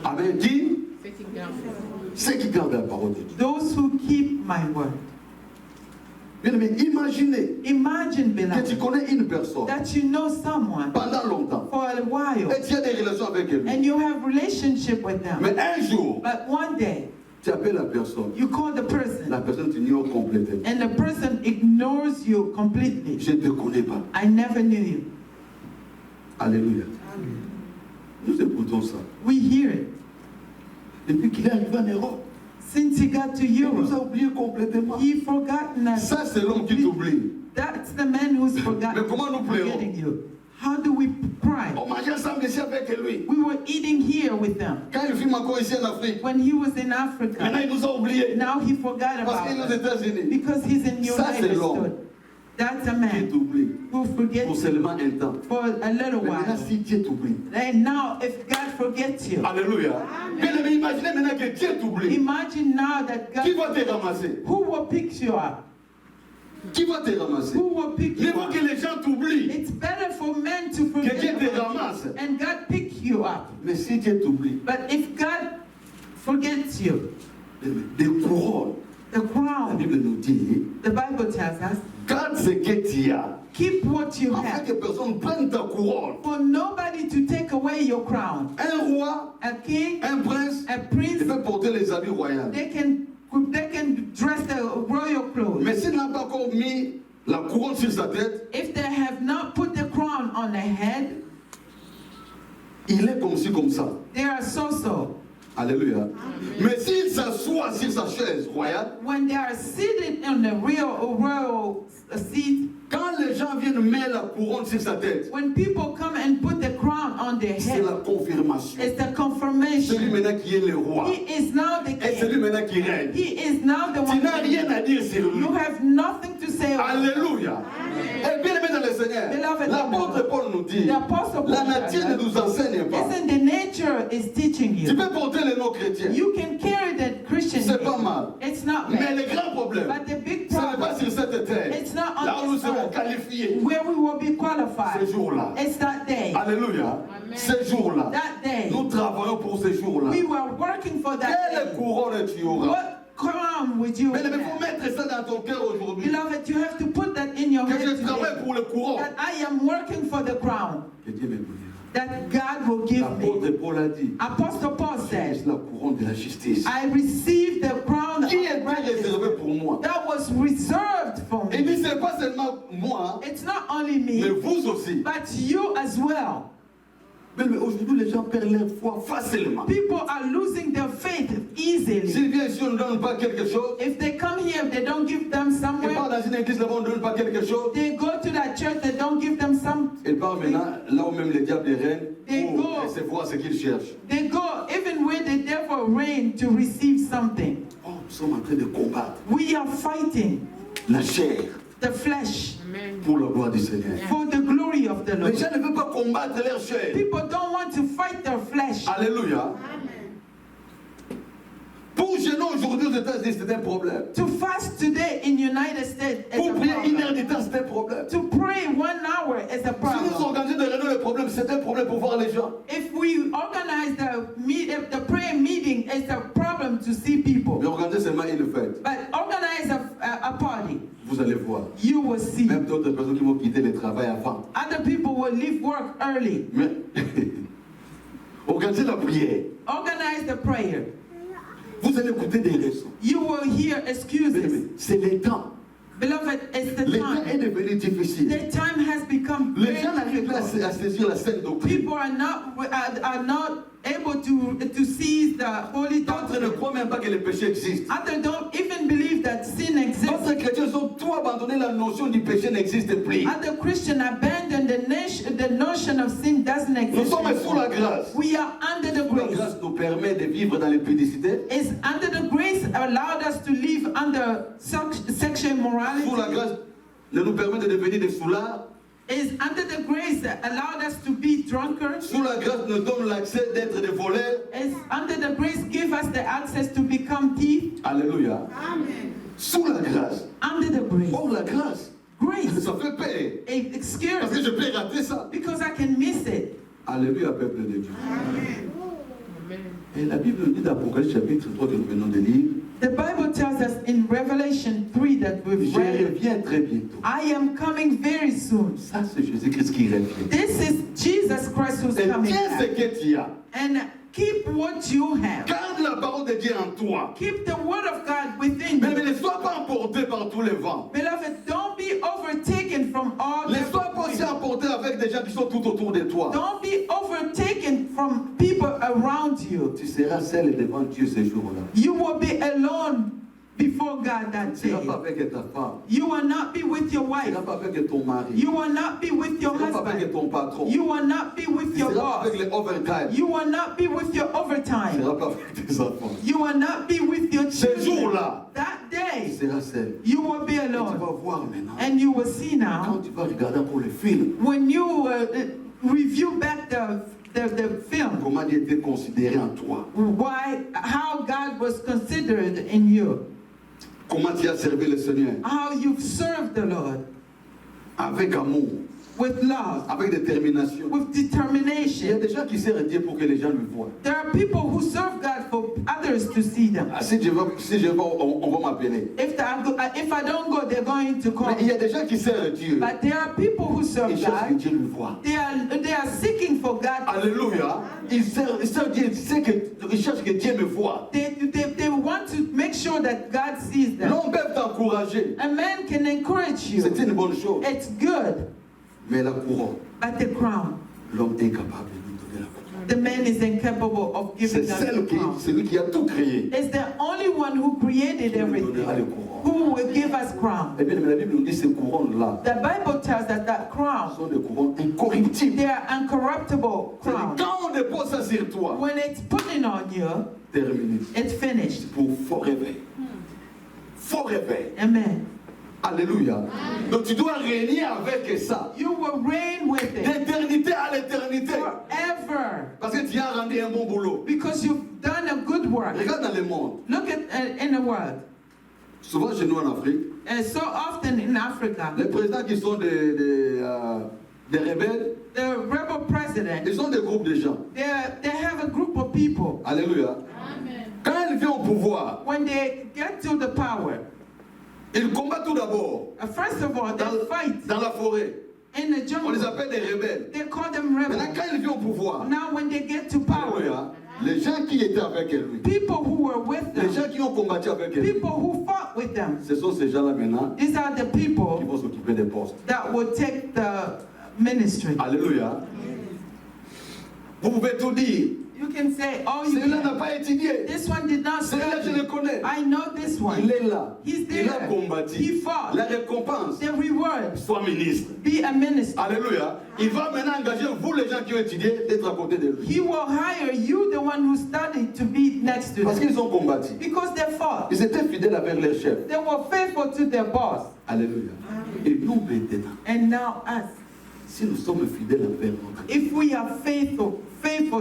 Amen. Qui? Ceux qui gardent. Ceux qui gardent la parole de Dieu. Those who keep my word. Bien, mais imaginez Imagine, que tu beloved, connais une personne that you know someone pendant longtemps for a while et tu as des relations avec elle. and you have relationship with them, Mais un jour, but one day tu appelles la personne. you call the person La personne t'ignore complètement. and the person ignores you completely. Je ne te connais pas. I never knew you. Alléluia. Nous écoutons ça. We hear it. Depuis qu'il est arrivé en Europe, Since he got to il nous a Europe, oubliés complètement. he forgotten us. Ça, c'est l'homme qui t'oublie. That's the man who's Mais forgotten comment nous pleurons? forgetting you. How do we cry? On mangeait ensemble ici avec lui. We were eating here with them Quand il vit encore ici en Afrique, when he was in maintenant Africa. il nous a oubliés. Now he forgot Parce qu'il est about aux us États-Unis. because he's in Ça, c'est United l'homme. States. That's a Qui man t'oublie who forgets pour you seulement un temps. for a little Mais maintenant, while. si Dieu t'oublie. And now if God forgets you, Alléluia. Bien aimé, imaginez maintenant que Dieu t'oublie. imagine now that Qui God, va te ramasser? who will pick you up? Qui va te ramasser? Who will pick Il you faut up? que les gens t'oublient. It's better for men to Que Dieu forget te about ramasse. you and God pick you up. Mais si Dieu t'oublie, But if God forgets you, des couronnes, the la crown, Bible nous dit, the Bible tells us, garde ce que tu as. keep what you Afin have. que personne prenne ta couronne. For nobody to take away your crown. Un roi, A king, un prince, a il prince, peut porter les habits royaux. they can dress the royal clothes. Mais s'il n'a pas encore mis la couronne sur sa tête, If they have not put the crown on their head, il est comme ci, comme ça. they are so-so. Alléluia. Mais s'il s'assoit sur sa chaise royale, When they are seated in the royal seat, quand les gens viennent mettre la couronne sur sa tête, when people come and put the crown on their c'est head, la confirmation. it's the Celui confirmation. maintenant qui est le roi. He is now the Et c'est lui king. maintenant qui règne. He is now the Tu one. n'as rien à dire sur lui. You have nothing to say about him. Alléluia. Et bien aimé dans le Seigneur, Beloved, l'apôtre Paul nous dit, The Apostle Paul la nature ne nous enseigne pas. Listen, the nature is teaching Tu you. peux porter le nom chrétien. You can carry that Christian C'est pas name. mal. It's not Mais bad. le grand problème, But the big ce n'est pas problem, sur cette terre. it's not Là où on nous this serons earth, qualifiés. where we will be Ce qualified. jour-là. It's that day. Alléluia. Ce jour-là. That day. Nous travaillons pour ce jour-là. We were working for that Quelle day. couronne tu auras? What crown would you Mais il faut have? mettre ça dans ton cœur aujourd'hui. Beloved, you have to put that in your Que head je travaille today. pour le couronne. That I am working for the crown. Que Dieu me bénisse. that God will give L'apôtre me. Paul a dit, Apostle Paul said, c'est la couronne de la justice. I received the crown of Qui était righteousness réservé pour moi? that was reserved for Il me. dit, c'est pas seulement moi, It's not only mais me, vous aussi. but you as well. Mais aujourd'hui, les gens perdent leur foi facilement. People are losing their faith easily. S'ils viennent ici, on ne donne pas quelque chose. If they come here, they don't give them Ils somewhere. partent dans une église là-bas, on ne donne pas quelque chose. They go to that church, they don't give them some. Ils partent maintenant là où même les diables règnent They pour go. recevoir ce qu'ils cherchent. They go even where the devil reign to receive something. Oh, nous sommes en train de combattre We are fighting la chair the flesh Amen. pour la gloire du Seigneur. for the glory of the Les Lord. gens ne veulent pas combattre leur chair. People don't want to fight their flesh. Alléluia. Pour gêner aujourd'hui aux États-Unis, c'est un problème. To fast today in United States is Pour a prier une heure problem. de temps, c'est un problème. To pray 1 hour is a Si nous problem. organisons de réunions de problèmes, c'est un problème pour voir les gens. If we organize the prayer meeting, it's a problem to see Mais people. organisez seulement une fête. But organize a party, Vous allez voir. you will see. Même d'autres personnes qui vont quitter le travail avant. Other people will leave work early. Mais organisez la prière. Organize the prayer. Vous allez écouter des raisons. You will hear Mais excuses. c'est le temps. Beloved, it's the Le temps est time. devenu difficile. The time has become Les very gens n'arrivent pas difficult. à saisir la sainte doctrine. People are not able to seize the holy D'autres ne doctrine. croient même pas que le péché existe. Others don't even believe that sin exists. D'autres chrétiens ont tout abandonné, la notion du péché n'existe plus. Other Christians abandon the notion of sin doesn't Nous exist. sommes sous la grâce. We are under the La grace. grâce nous permet de vivre dans l'impudicité. Is under the grace allowed us to live under sexual immorality. Sous la grâce nous permet de devenir des soulards. Is under the grace that allowed us to be drunkards. Sous la grâce nous donne l'accès d'être des voleurs. Is under the grace give us the access to become thieves. Alléluia. Sous la grâce. Under the grace. Or la grâce, Grace. ça fait peur. It Parce scares que je peux rater ça. because I can miss it. Alléluia, peuple de Dieu. Amen. Et la Bible nous dit dans Apocalypse chapitre 3 que nous venons de lire, The Bible tells us in Revelation 3 that we've je read, reviens très bientôt. I am coming very soon. Ça, c'est Jésus-Christ qui revient. This is Jesus Christ who's Et coming tiens ce back. que tu as. And keep what you have. Garde la parole de Dieu en toi. Keep the word of God within Mais you. ne sois pas emporté par tous les vents. Beloved, don't be overtaken from all Ne the sois pas aussi emporté avec des gens qui sont tout autour de toi. Don't be overtaken from people around you. Tu seras seul devant Dieu ce jour-là. You will be alone before God that Tu ne seras day. pas avec ta femme. You will not be with your Tu ne wife. seras pas avec ton mari. You will not be with Tu your ne seras pas avec husband. ton patron. You will not be with Tu ne your seras pas boss. avec les overtime. You will not be with your Tu ne overtime. seras pas avec tes enfants. You will not be with your Ce children. jour-là, That tu day, seras seul. you will be Et tu vas alone. voir maintenant. And you will see Quand now, tu vas regarder pour le film, when you review back the film, comment Dieu était considéré en toi. how God was considered in you. Comment tu as servi le Seigneur. How you've served the Lord Avec amour, with love, avec détermination. with Il y a determination. des gens qui servent Dieu pour que les gens le voient. There are people who serve God for others to see them. Ah, si je vais, on va m'appeler. If I don't go, they're going to call Mais il y me. a des gens qui servent Dieu. But there are people who serve Ils cherchent que God. Dieu le voit. They are seeking for God. Alléluia. Ils servent Dieu. Ils cherchent que Dieu me voit. They want to make sure that God sees them. L'homme peut t'encourager. A man can encourage you. C'est une bonne chose. It's good, Mais la couronne, but the crown, l'homme est incapable de nous donner la couronne. the man is incapable of C'est giving us the crown. celui qui a tout créé. It's the only one who created Qui nous everything, donnera le couronne. who will give us crown. Eh bien, mais la Bible nous dit ces couronnes-là The Bible tells us that crown, sont des couronnes incorruptibles. they are incorruptible C'est-à-dire, crown. quand on dépose ça sur toi, When it's putting on you, terminé. it's finished. Pour fort réveil. Fort réveil. Amen. Alléluia. Donc tu dois régner avec ça. You will reign with it D'éternité à l'éternité. forever Parce que tu as rendu un bon boulot. because you've done a good work. Regarde dans le monde. Look at in the world. Souvent chez nous en Afrique, So often in Africa, les présidents qui sont des rebelles, the rebel president, ils ont des groupes de gens. they have a group of people. Alléluia. Quand ils viennent au pouvoir, When they get to the power, ils combattent tout d'abord first of all, they fight dans la forêt. in the On jungle. les appelle des rebelles. They call them Maintenant, rebels. quand ils viennent au pouvoir, Now when they get to power, alléluia, les gens qui étaient avec lui, people who were with les them, gens qui ont combattu avec lui, people who fought with them, ce sont ces gens-là maintenant these are the qui people vont s'occuper des postes. that will take the ministry. Alléluia. Vous pouvez tout dire. You can say, oh, you Celui-là n'a can. pas étudié. This one did not Celui-là, je le study. connais. I know this Il one. est là. He's Il a there. combattu. He fought. La récompense, The reward, soit ministre. be a minister. Alléluia. Il va maintenant engager vous, les gens qui ont étudié, d'être à côté de lui. He will hire you, the one who studied, to be next to Parce them. qu'ils ont combattu. Because they fought. Ils étaient fidèles avec leur chef. They were faithful to their boss. Alléluia. Et nous maintenant, And now us. si nous sommes fidèles envers notre Dieu, If we are faithful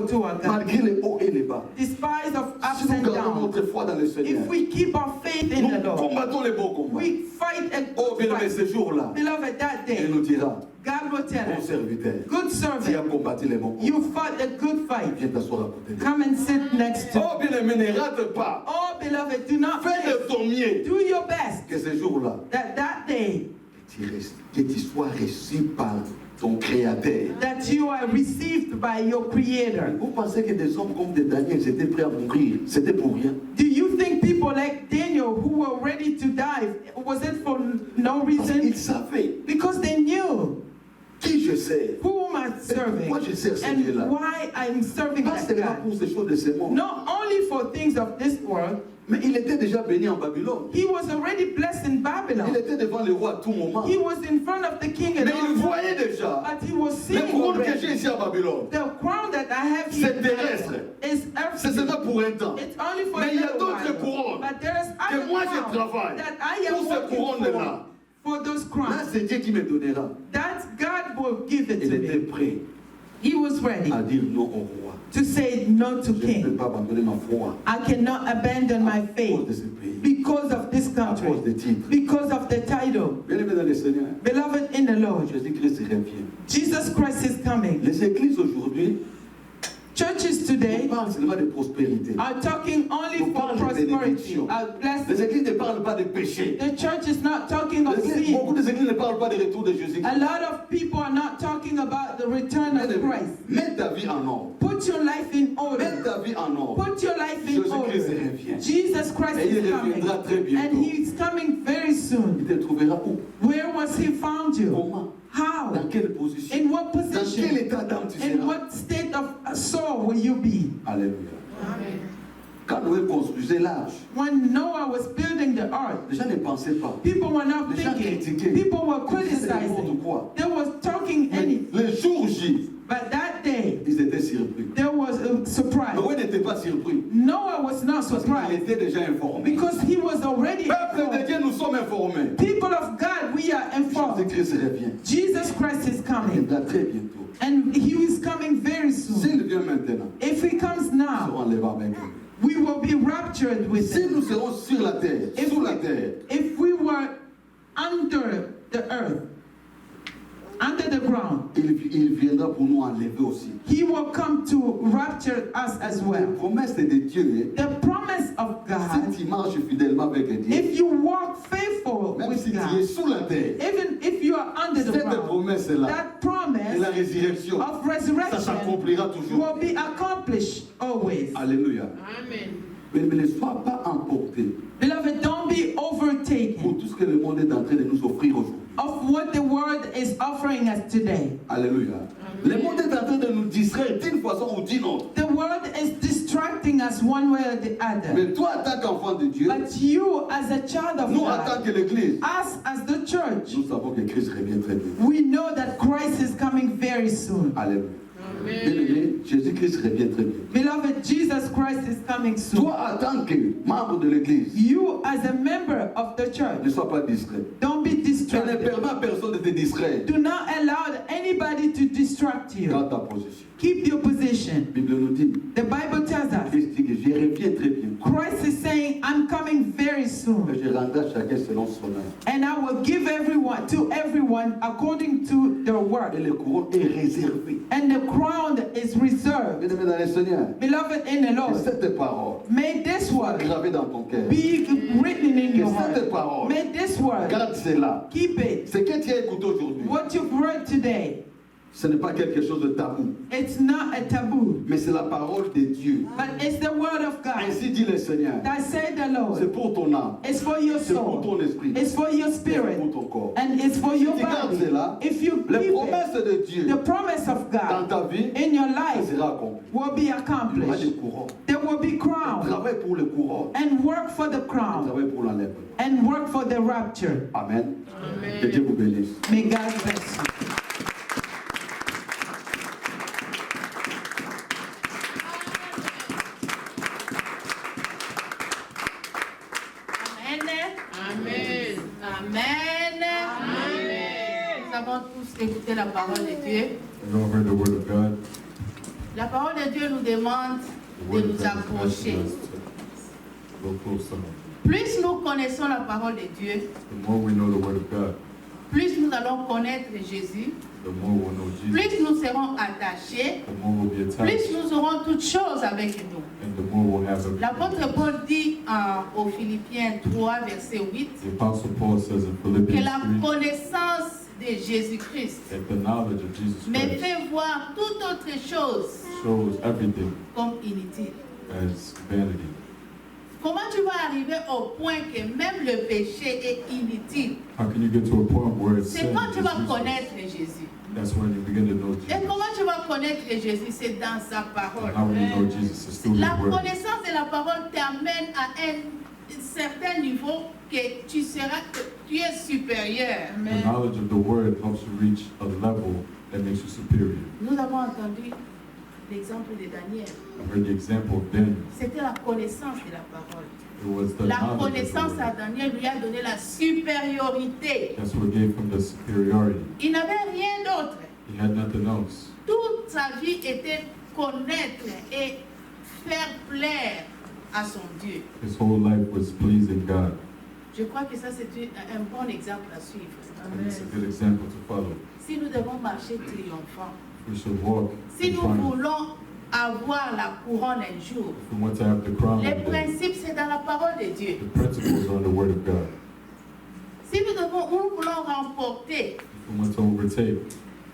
to our God, malgré les hauts et les bas, despite of si ups nous and gardons downs, notre foi dans le Seigneur, if we keep our faith in the nous Lord, combattons les beaux combats. we fight a Oh, good bien aimé, fight. ce jour-là, Beloved, that il day, nous dira, God will tell bon us, serviteur, good tu as servant, combattu les bons combats. you fought a good fight. Viens t'asseoir à côté de lui. Come and sit next to. Oh, bien aimé, ne rate pas. Oh, beloved, do not Fais de miss. ton mieux Do your best que ce jour-là, that day, que tu sois reçu par ton Créateur. that you are received by your Creator. Vous pensez que des hommes comme des Daniel, étaient prêts à mourir? C'était pour rien. Do you think people like Daniel who were ready to die, was it for no Parce qu'ils reason? savaient Because they knew qui je sers. who am I serving Pourquoi je sers ce and Dieu-là? why I'm serving Pas that seulement God. pour ces choses de ce monde. Not only for things of this world, Mais il était déjà béni en Babylone. he was already blessed in Il Babylon. était devant le roi à tout moment. He was in front of the king at Mais all il times, voyait déjà but he was les seeing couronnes que j'ai already. ici à Babylone. The crown that I have C'est here terrestre. is C'est earthly. seulement pour un temps. It's only for Mais a il y a little d'autres while. couronnes But there's que other moi je crowns travaille that I am pour ces working couronnes-là. for those Là, crowns. c'est Dieu qui me donnera. That God will give it Il to était me. prêt He was ready à dire non au roi. to say no to Je ne peux king. pas abandonner ma foi I cannot abandon my à cause de faith ce pays, because of this à cause country, des titres. because of the title. Bien aimé dans le Seigneur, Beloved in the Lord, Jésus-Christ revient. Jesus Christ is coming. Les églises aujourd'hui, Churches on today parle seulement de prospérité. are talking only On for parle de prosperity, bénédiction. of blessing. Les églises ne parlent pas de péché. The church is not talking of Beaucoup sin. des églises ne parlent pas du retour de Jésus. A lot of people are not talking about the return of Christ. Mets ta vie en ordre. Put your life in order. Mets ta vie en ordre. Put your life in Jésus-Christ order. revient. Jesus Christ Et il is coming. reviendra très And bientôt. he is coming very soon. Il te trouvera où? Where was he found you? Comment? How? Dans quelle position? In what Dans quel position? état d'âme tu In seras? what state of soul will you be? Alléluia. Quand Noé construisait l'arche, When Noah was building the ark, les gens ne pensaient pas. people were not Les gens thinking. critiquaient. People were Ils disaient n'importe criticizing. quoi. They were talking Mais anything. le jour J, But that day, ils étaient surpris. there was a surprise. Noé n'était pas surpris. Noah was not Parce qu'il surprised était déjà informé. because he was already Peuple de informed. Dieu, nous sommes informés. People of God, we are informed. Jésus-Christ revient. Jesus Christ is Il coming, viendra très bientôt. and he is coming very soon. S'il vient maintenant, If he comes nous now, serons enlevés avec lui. we will be raptured with Si him. nous serons sur la terre, If sous la we, terre, if we were under the earth, under the ground, il viendra pour nous enlever aussi. he will come to rapture us as La well. promesse de Dieu, The promise of si God, tu marches fidèlement avec Dieu, if you walk faithful même with si tu es God, sous la terre, even if you are under the cette ground, promesse-là that et promise la résurrection, of ça resurrection s'accomplira toujours. will be accomplished always. Alléluia. Amen. Mais ne sois pas emporté Beloved, don't be pour overtaken tout ce que le monde est en train de nous offrir aujourd'hui. of what the world is offering us today. Alléluia. Le monde est en train de nous distraire d'une façon ou d'une autre. The world is distracting us one way or the other. Mais toi, en tant qu'enfant de Dieu, But you, as a child of nous, en tant God, que l'Église, us as the church, nous savons que Christ revient très vite. we know that Christ is coming very soon. Alléluia. Bien-aimé, Jésus-Christ revient très vite. Beloved, Jesus Christ is coming soon. Toi, en tant que membre de l'Église, You, as a member of the ne church, sois pas distrait. don't be Et ne distracted. permets à personne de te distraire. Do not allow anybody to distract you. Dans ta position. Keep your position. La Bible nous dit, The Bible tells us Christ dit que je reviens très bientôt. Christ is saying, saying, I'm coming very que soon. je rendrai à chacun selon son œuvre. And I will give everyone according to their work. Et le couronne est réservé. And the crown is reserved. Bien-aimé dans le Seigneur, Beloved in the que Lord, cette parole may this word gravée dans ton cœur, be written in que your cette heart. parole, May this word, garde cela. keep it. Ce que tu as écouté aujourd'hui, What you've heard today, ce n'est pas quelque chose de tabou, it's not a taboo, mais c'est la parole de Dieu. but it's the word of God. Ainsi dit le Seigneur. That said the C'est Lord, pour ton âme, it's for your c'est pour soul, ton esprit, it's for your c'est spirit, pour ton corps. and it's for Si your tu gardes body. cela, If you les keep it, promesses de Dieu the promise of dans God ta vie in your life sera accomplie. will be Il y aura accomplished. des courants. There will be crown Travaille pour le courant. and work for the crown Travaille pour l'enlèvement. and work for the rapture. Amen. Amen. Que Dieu vous bénisse. May God bless you. Amen. Amen. Amen. Nous avons tous écouté la parole de Dieu. You all heard the word of God. La parole de Dieu nous demande The de word of nous God is approcher. asking us to go close to him. Plus nous connaissons la parole de Dieu, The more we know the word of God, plus nous allons connaître Jésus, the more we'll know Jesus. plus nous serons attachés, The more we'll be plus attached, nous aurons toutes choses avec nous. and the more we'll have everything. L'apôtre Paul dit aux Philippiens 3, verset 8, The Apostle Paul says in que Philippians la 3 connaissance de Jésus-Christ that the knowledge of Jesus me Christ fait voir toute autre chose shows everything comme inutile. as vanity. Comment tu vas arriver au point que même le péché est inutile? How can you get to a point where it's C'est sin quand tu is vas useless? connaître Jésus. That's when you begin to know Et Jesus. comment tu vas connaître Jésus? C'est dans sa parole. And how will you know Jesus? It's through La His word. connaissance de la parole t'amène à un certain niveau que tu es supérieur. The knowledge of the word helps you reach a level that makes you superior. Nous avons entendu l'exemple de Daniel. I heard the example of Daniel. C'était la connaissance de la parole. It was the La knowledge of connaissance the à word. Daniel lui a donné la supériorité. That's what gave him the superiority. Il n'avait rien d'autre. He had nothing else. Toute sa vie était connaître et faire plaire à son Dieu. His whole life was pleasing God. Je crois que ça c'est un bon exemple à suivre. And it's a good example to follow. Si nous devons marcher triomphant, We should walk si in nous triumph. voulons avoir la couronne un jour, If we want to have the crown les one day, principes c'est dans la parole de Dieu. the principles are in the word of God. Si nous voulons remporter If we want to overtake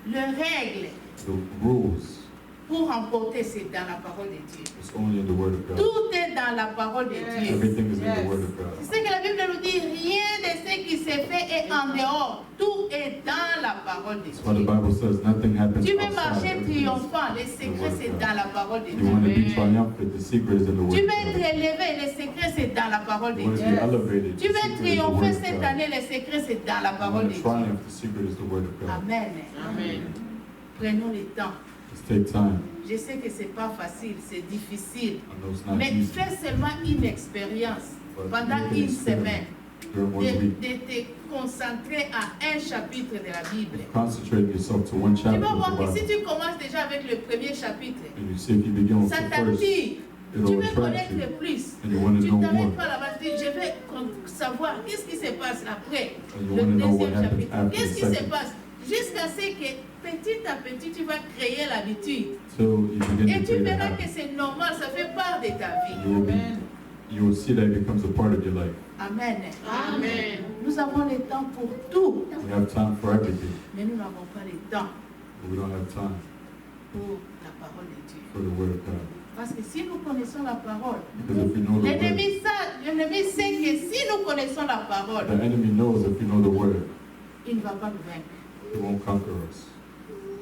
les règles the rules, pour remporter, c'est dans la parole de Dieu. it's only in the word of God. Tout est dans la parole de Dieu. Everything is in the word of God. C'est ce que la Bible nous dit, rien de ce qui s'est fait est en dehors. Tout est dans la parole de That's why the Dieu. Bible says nothing happens Tu veux outside. marcher Everything is triomphant, les in the secrets word of c'est God. dans la parole de You want to Dieu. be triumphant, the secret is in the word Tu of veux être God. élevé, les secrets c'est dans la parole de You want to be Dieu. elevated, Tu the veux secret is the triompher word of cette God. année, les secrets c'est dans la You parole want de to Dieu. triumph, the secret is the word of God. Amen. Amen. Prenons le temps. Just take time. Je sais que c'est pas facile, c'est difficile. I know it's not Mais easy. fais seulement une expérience But pendant make an une experiment semaine during 1 week. de te concentrer à un chapitre de la Bible. Concentrate yourself to one Tu chapter vas of voir the que si Bible. tu commences déjà avec le premier chapitre, And you see if you begin with ça the first, t'attire. Tu it'll veux attract you. connaître plus. And you want to Tu know t'arrêtes more. pas là-bas, tu dis, je vais savoir qu'est-ce qui se passe après And you le want to know what deuxième happens chapitre. after Qu'est-ce the qui se second. passe jusqu'à ce que petit à petit tu vas créer l'habitude. Till you begin Et to tu create a verras que habit. c'est normal, ça fait part de ta vie. You will see that it becomes a part of your life. Amen. Amen. Nous avons le temps pour tout, We have time for everything, mais nous n'avons pas le temps but we don't have time pour la parole de Dieu. for the word of God. Parce que si nous connaissons la parole, Because if we know the word, l'ennemi sait que si nous connaissons la parole, the enemy knows if you know the word, il ne va pas nous vaincre. he won't conquer us.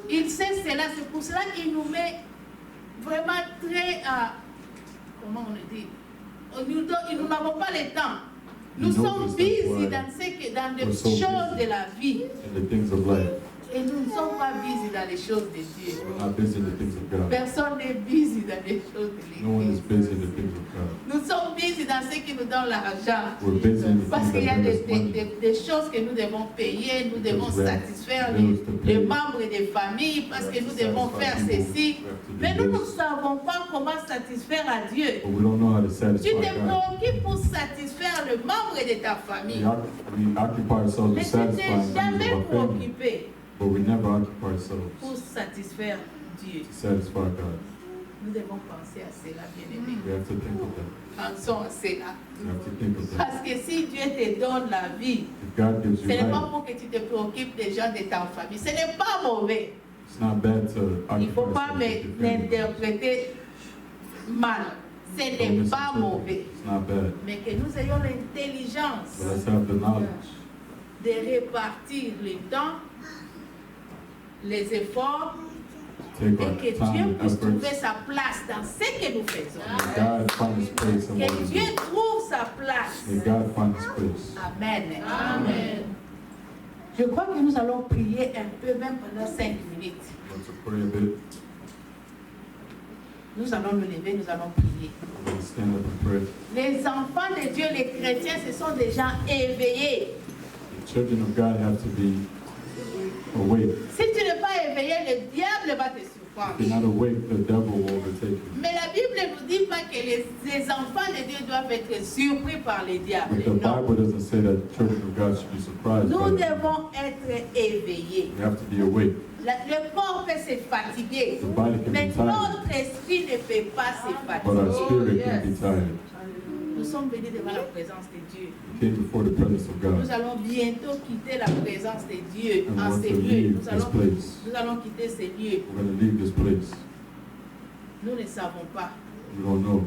Il sait cela, c'est pour cela qu'il nous met vraiment très comment on le dit, nous n'avons pas le temps. Nous He knows sommes that's busy why dans les we're so choses busy. de la vie. And the things of life. Et nous ne sommes pas busy dans les choses de Dieu. We're not busy in the things of God. Personne n'est busy dans les choses de No one is l'Église. busy in the things of God. Nous sommes busy dans ce qui nous donne l'argent. We're busy in the Parce things qu'il y a that bring us money. des choses que nous devons payer, nous devons Because we have satisfaire bills to les pay. membres des familles, parce que nous We have to devons faire satisfy ceci. people. We have to do Mais nous ne this. savons pas comment satisfaire à Dieu. But we don't know how to Tu satisfy te God. préoccupes pour satisfaire le membre de ta famille. We occupy ourselves Mais with tu t'es satisfying jamais members of our family, préoccupé but we never occupy ourselves pour satisfaire Dieu. to satisfy God. Nous devons penser à cela, bien-aimés. We have to think of that. Pensons à cela. We have to think of that. Parce que si Dieu te donne la vie, If God gives ce you n'est pas life, pour que tu te préoccupes des gens de ta famille. Ce n'est pas mauvais. it's not bad to Il ne occupy faut pas ourselves with your family. l'interpréter mal. Ce Don't n'est pas misinterpret it. mauvais. It's not bad. Mais que nous ayons l'intelligence But let's have the knowledge de répartir le temps, les efforts, to take et our que time Dieu and puisse trouver efforts. sa place dans ce que nous faisons. May God find His place in what Que we Dieu do. trouve sa place. May God find His place. Amen. Amen. Je crois que nous allons prier un peu, même pendant 5 minutes. Want to pray a bit? Nous allons nous lever, nous allons prier. We're going to stand up and pray. Les enfants de Dieu, les chrétiens, ce sont des gens éveillés. The children of God have to be awake. Si tu n'es pas éveillé, le diable va te If surprendre. you're not awake, the devil will overtake you. Mais la Bible ne nous dit pas que les enfants de Dieu doivent être surpris par les diables. But the Non. Bible doesn't say that children of God should be surprised by Nous it. devons être éveillés. We have to be awake. Le corps peut se fatiguer, The body can mais be tired, notre esprit ne peut pas se but our fatiguer. spirit can be tired. Nous sommes venus devant la présence de Dieu. We came before the presence of Nous God allons bientôt quitter la présence de Dieu and en want ces to lieux. leave this place. Nous allons quitter ces lieux. We're going to leave this place. Nous ne savons pas. We don't know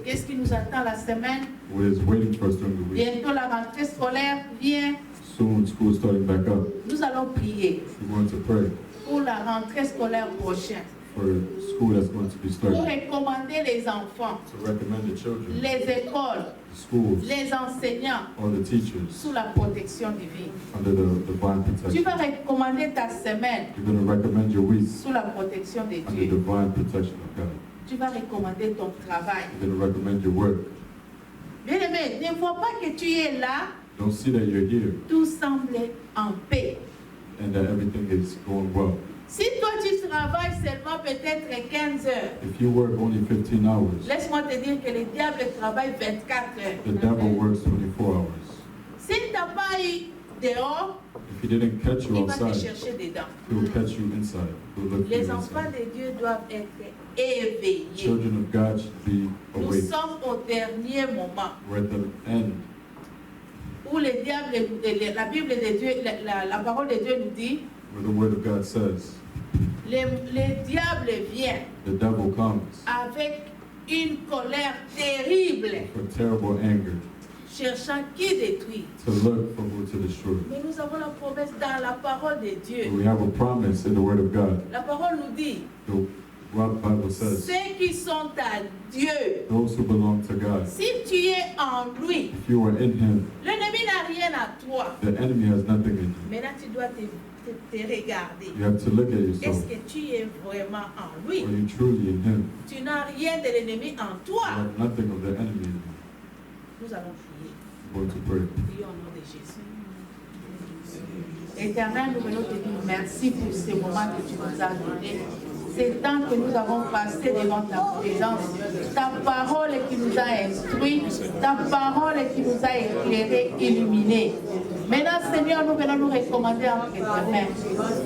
Qu'est-ce qui nous attend la semaine? what is waiting for us during the week. Bientôt la rentrée scolaire vient. Soon school is starting back up. Nous allons prier We're going to pray pour la rentrée scolaire prochaine. for school that's going to be Pour starting. recommander les enfants, To recommend the children, les écoles, the schools, les enseignants or the teachers sous la protection divine. under the divine Tu protection. vas recommander ta semaine You're going to recommend your week sous la protection de under Dieu. divine protection of God. Tu vas recommander ton travail. You're going to recommend your work. Bien-aimé, ne vois pas que tu es là, Don't see that you're here tout semble en paix. and that everything is going well. Si toi tu travailles seulement peut-être 15 heures, If you work only 15 hours, laisse-moi te dire que le diable travaille 24 heures. the devil works 24 hours. S'il t'a pas eu dehors, If he didn't catch you il va te outside, chercher dedans. he will catch you inside. He will look for Les you enfants inside. de Dieu doivent être éveillés. Children of God should be Nous awake. sommes au dernier moment We're at the end où le diable, la Bible de Dieu, la parole de Dieu nous dit, where the word of God says, le diable vient the devil comes avec une colère terrible, for terrible anger, cherchant qui détruire. to look for who to destroy. Mais nous avons la promesse dans la parole de Dieu. We have a promise in the word of God. La parole nous dit, The Bible says, ceux qui sont à Dieu, those who belong to God, si tu es en lui, if you are in him, l'ennemi n'a rien à toi. the enemy has nothing in you. Maintenant, tu dois te regarder. You have to look at Est-ce yourself. que tu es vraiment en Are lui? you truly in him? Tu n'as rien de l'ennemi en You toi. have nothing of the enemy in you. Nous allons prier. We're going to pray. Prions au nom de Jésus. Éternel, nous venons te dire merci pour ce moment que tu nous as donné. Ces temps que nous avons passé devant ta présence, ta parole qui nous a instruits, ta parole qui nous a éclairés, illuminés. Maintenant, Seigneur, nous venons nous recommander entre tes mains.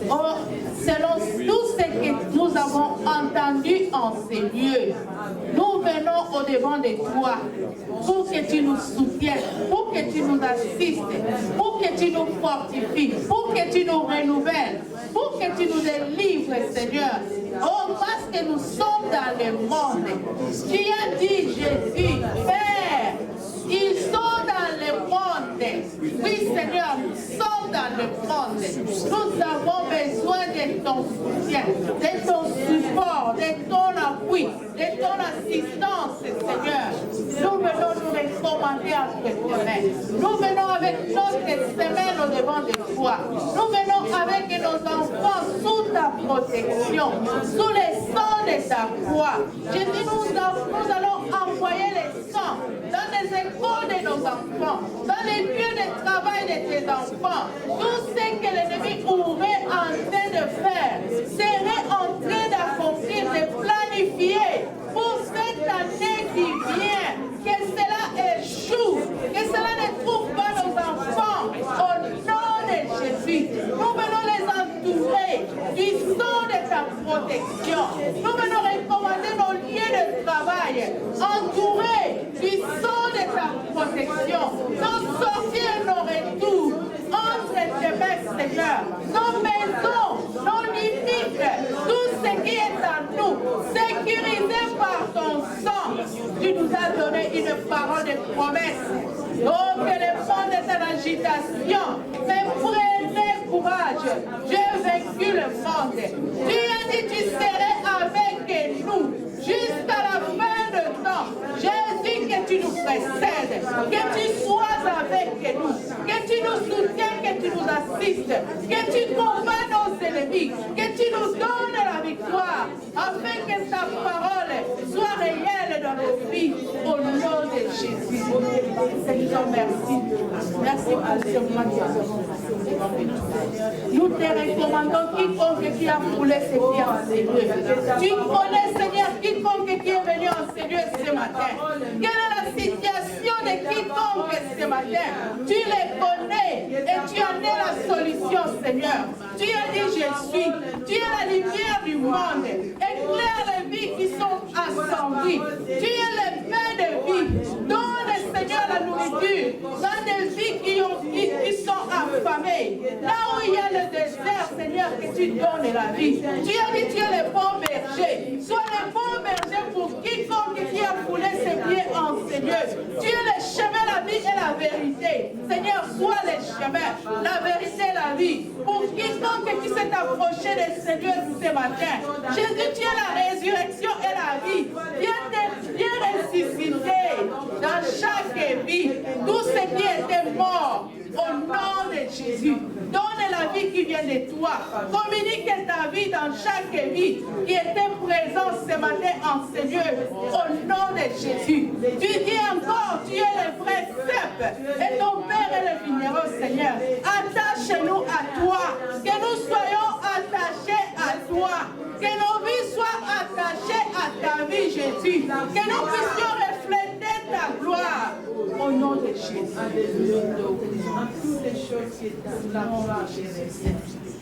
Oh, selon tout ce que nous avons entendu en ces lieux, nous venons au-devant de toi pour que tu nous soutiennes, pour que tu nous assistes, pour que tu nous fortifies, pour que tu nous renouvelles, pour que tu nous délivres, Seigneur. Oh, parce que nous sommes dans le monde. Tu as dit, Jésus, Père, ils sont dans le monde. Oui, Seigneur, nous sommes dans le monde. Nous avons besoin de ton soutien, de ton support, de ton appui, de ton assistance, Seigneur. Nous venons nous recommander entre tes mains. Nous venons avec notre semaine au devant de toi. Nous venons avec nos enfants protection, sous les sangs de ta croix. Jésus, nous allons envoyer les sangs dans les écoles de nos enfants, dans les lieux de travail de tes enfants. Tout ce que l'ennemi aurait en train de faire serait en train d'accomplir, de planifier pour cette année qui vient. Que cela échoue, que cela ne trouve pas nos enfants. Au nom de Jésus, nous venons les entourer du sang de ta protection. Nous venons recommander nos lieux de travail entourés du sang de ta protection. Nos sorties et nos retours entre tes mains, Seigneur. Nos maisons, nos limites, tout ce qui est en nous, sécurisé par ton sang. Tu nous as donné une parole de promesse. Oh, que les fonds de ton agitation, mais prenez courage. J'ai vaincu le monde. Tu as dit tu serais avec nous jusqu'à la fin de temps. Jésus, que tu nous précèdes, que tu sois avec nous, que tu nous soutiens, que tu nous assistes, que tu combats nos ennemis, que tu nous donnes la victoire, afin que ta parole soit réelle dans nos vies, au nom de Jésus. Seigneur, merci. Merci pour ce moment que nous avons passé. Nous te recommandons quiconque qui a foulé ses pieds en Seigneur. Tu connais, Seigneur, quiconque qui est venu en Seigneur ce matin. Quelle est la situation de quiconque ce matin? Tu les connais et tu en es la solution, Seigneur. Tu as dit, je suis. Tu es la lumière du monde. Éclaire les vies qui sont assombries. Tu es le pain de vie. Donne, Seigneur, la nourriture dans des vies qui sont affamées. Là où il y a le désert, Seigneur, que tu donnes la vie. Tu as dit, tu es le bon berger. Sois le bon berger pour quiconque qui a foulé ses pieds en Seigneur. Tu es le chemin, la vie et la vérité. Seigneur, sois le chemin, la vérité et la vie. Pour quiconque qui s'est approché de Seigneur ce matin. Jésus, tu es la résurrection et la vie. Viens ressusciter dans chaque vie tout ce qui était mort. Au nom de Jésus, donne la vie qui vient de toi. Communique ta vie dans chaque vie qui était présente ce matin en Seigneur. Au nom de Jésus, tu dis encore, tu es le vrai cep et ton Père est le vigneron, Seigneur. Attache-nous à toi, que nous soyons attachés à toi, que nos vies soient attachées à ta vie, Jésus, que nous puissions refléter ta gloire. Au nom de Jésus. Toutes les choses qui sont dans la gloire de Jésus.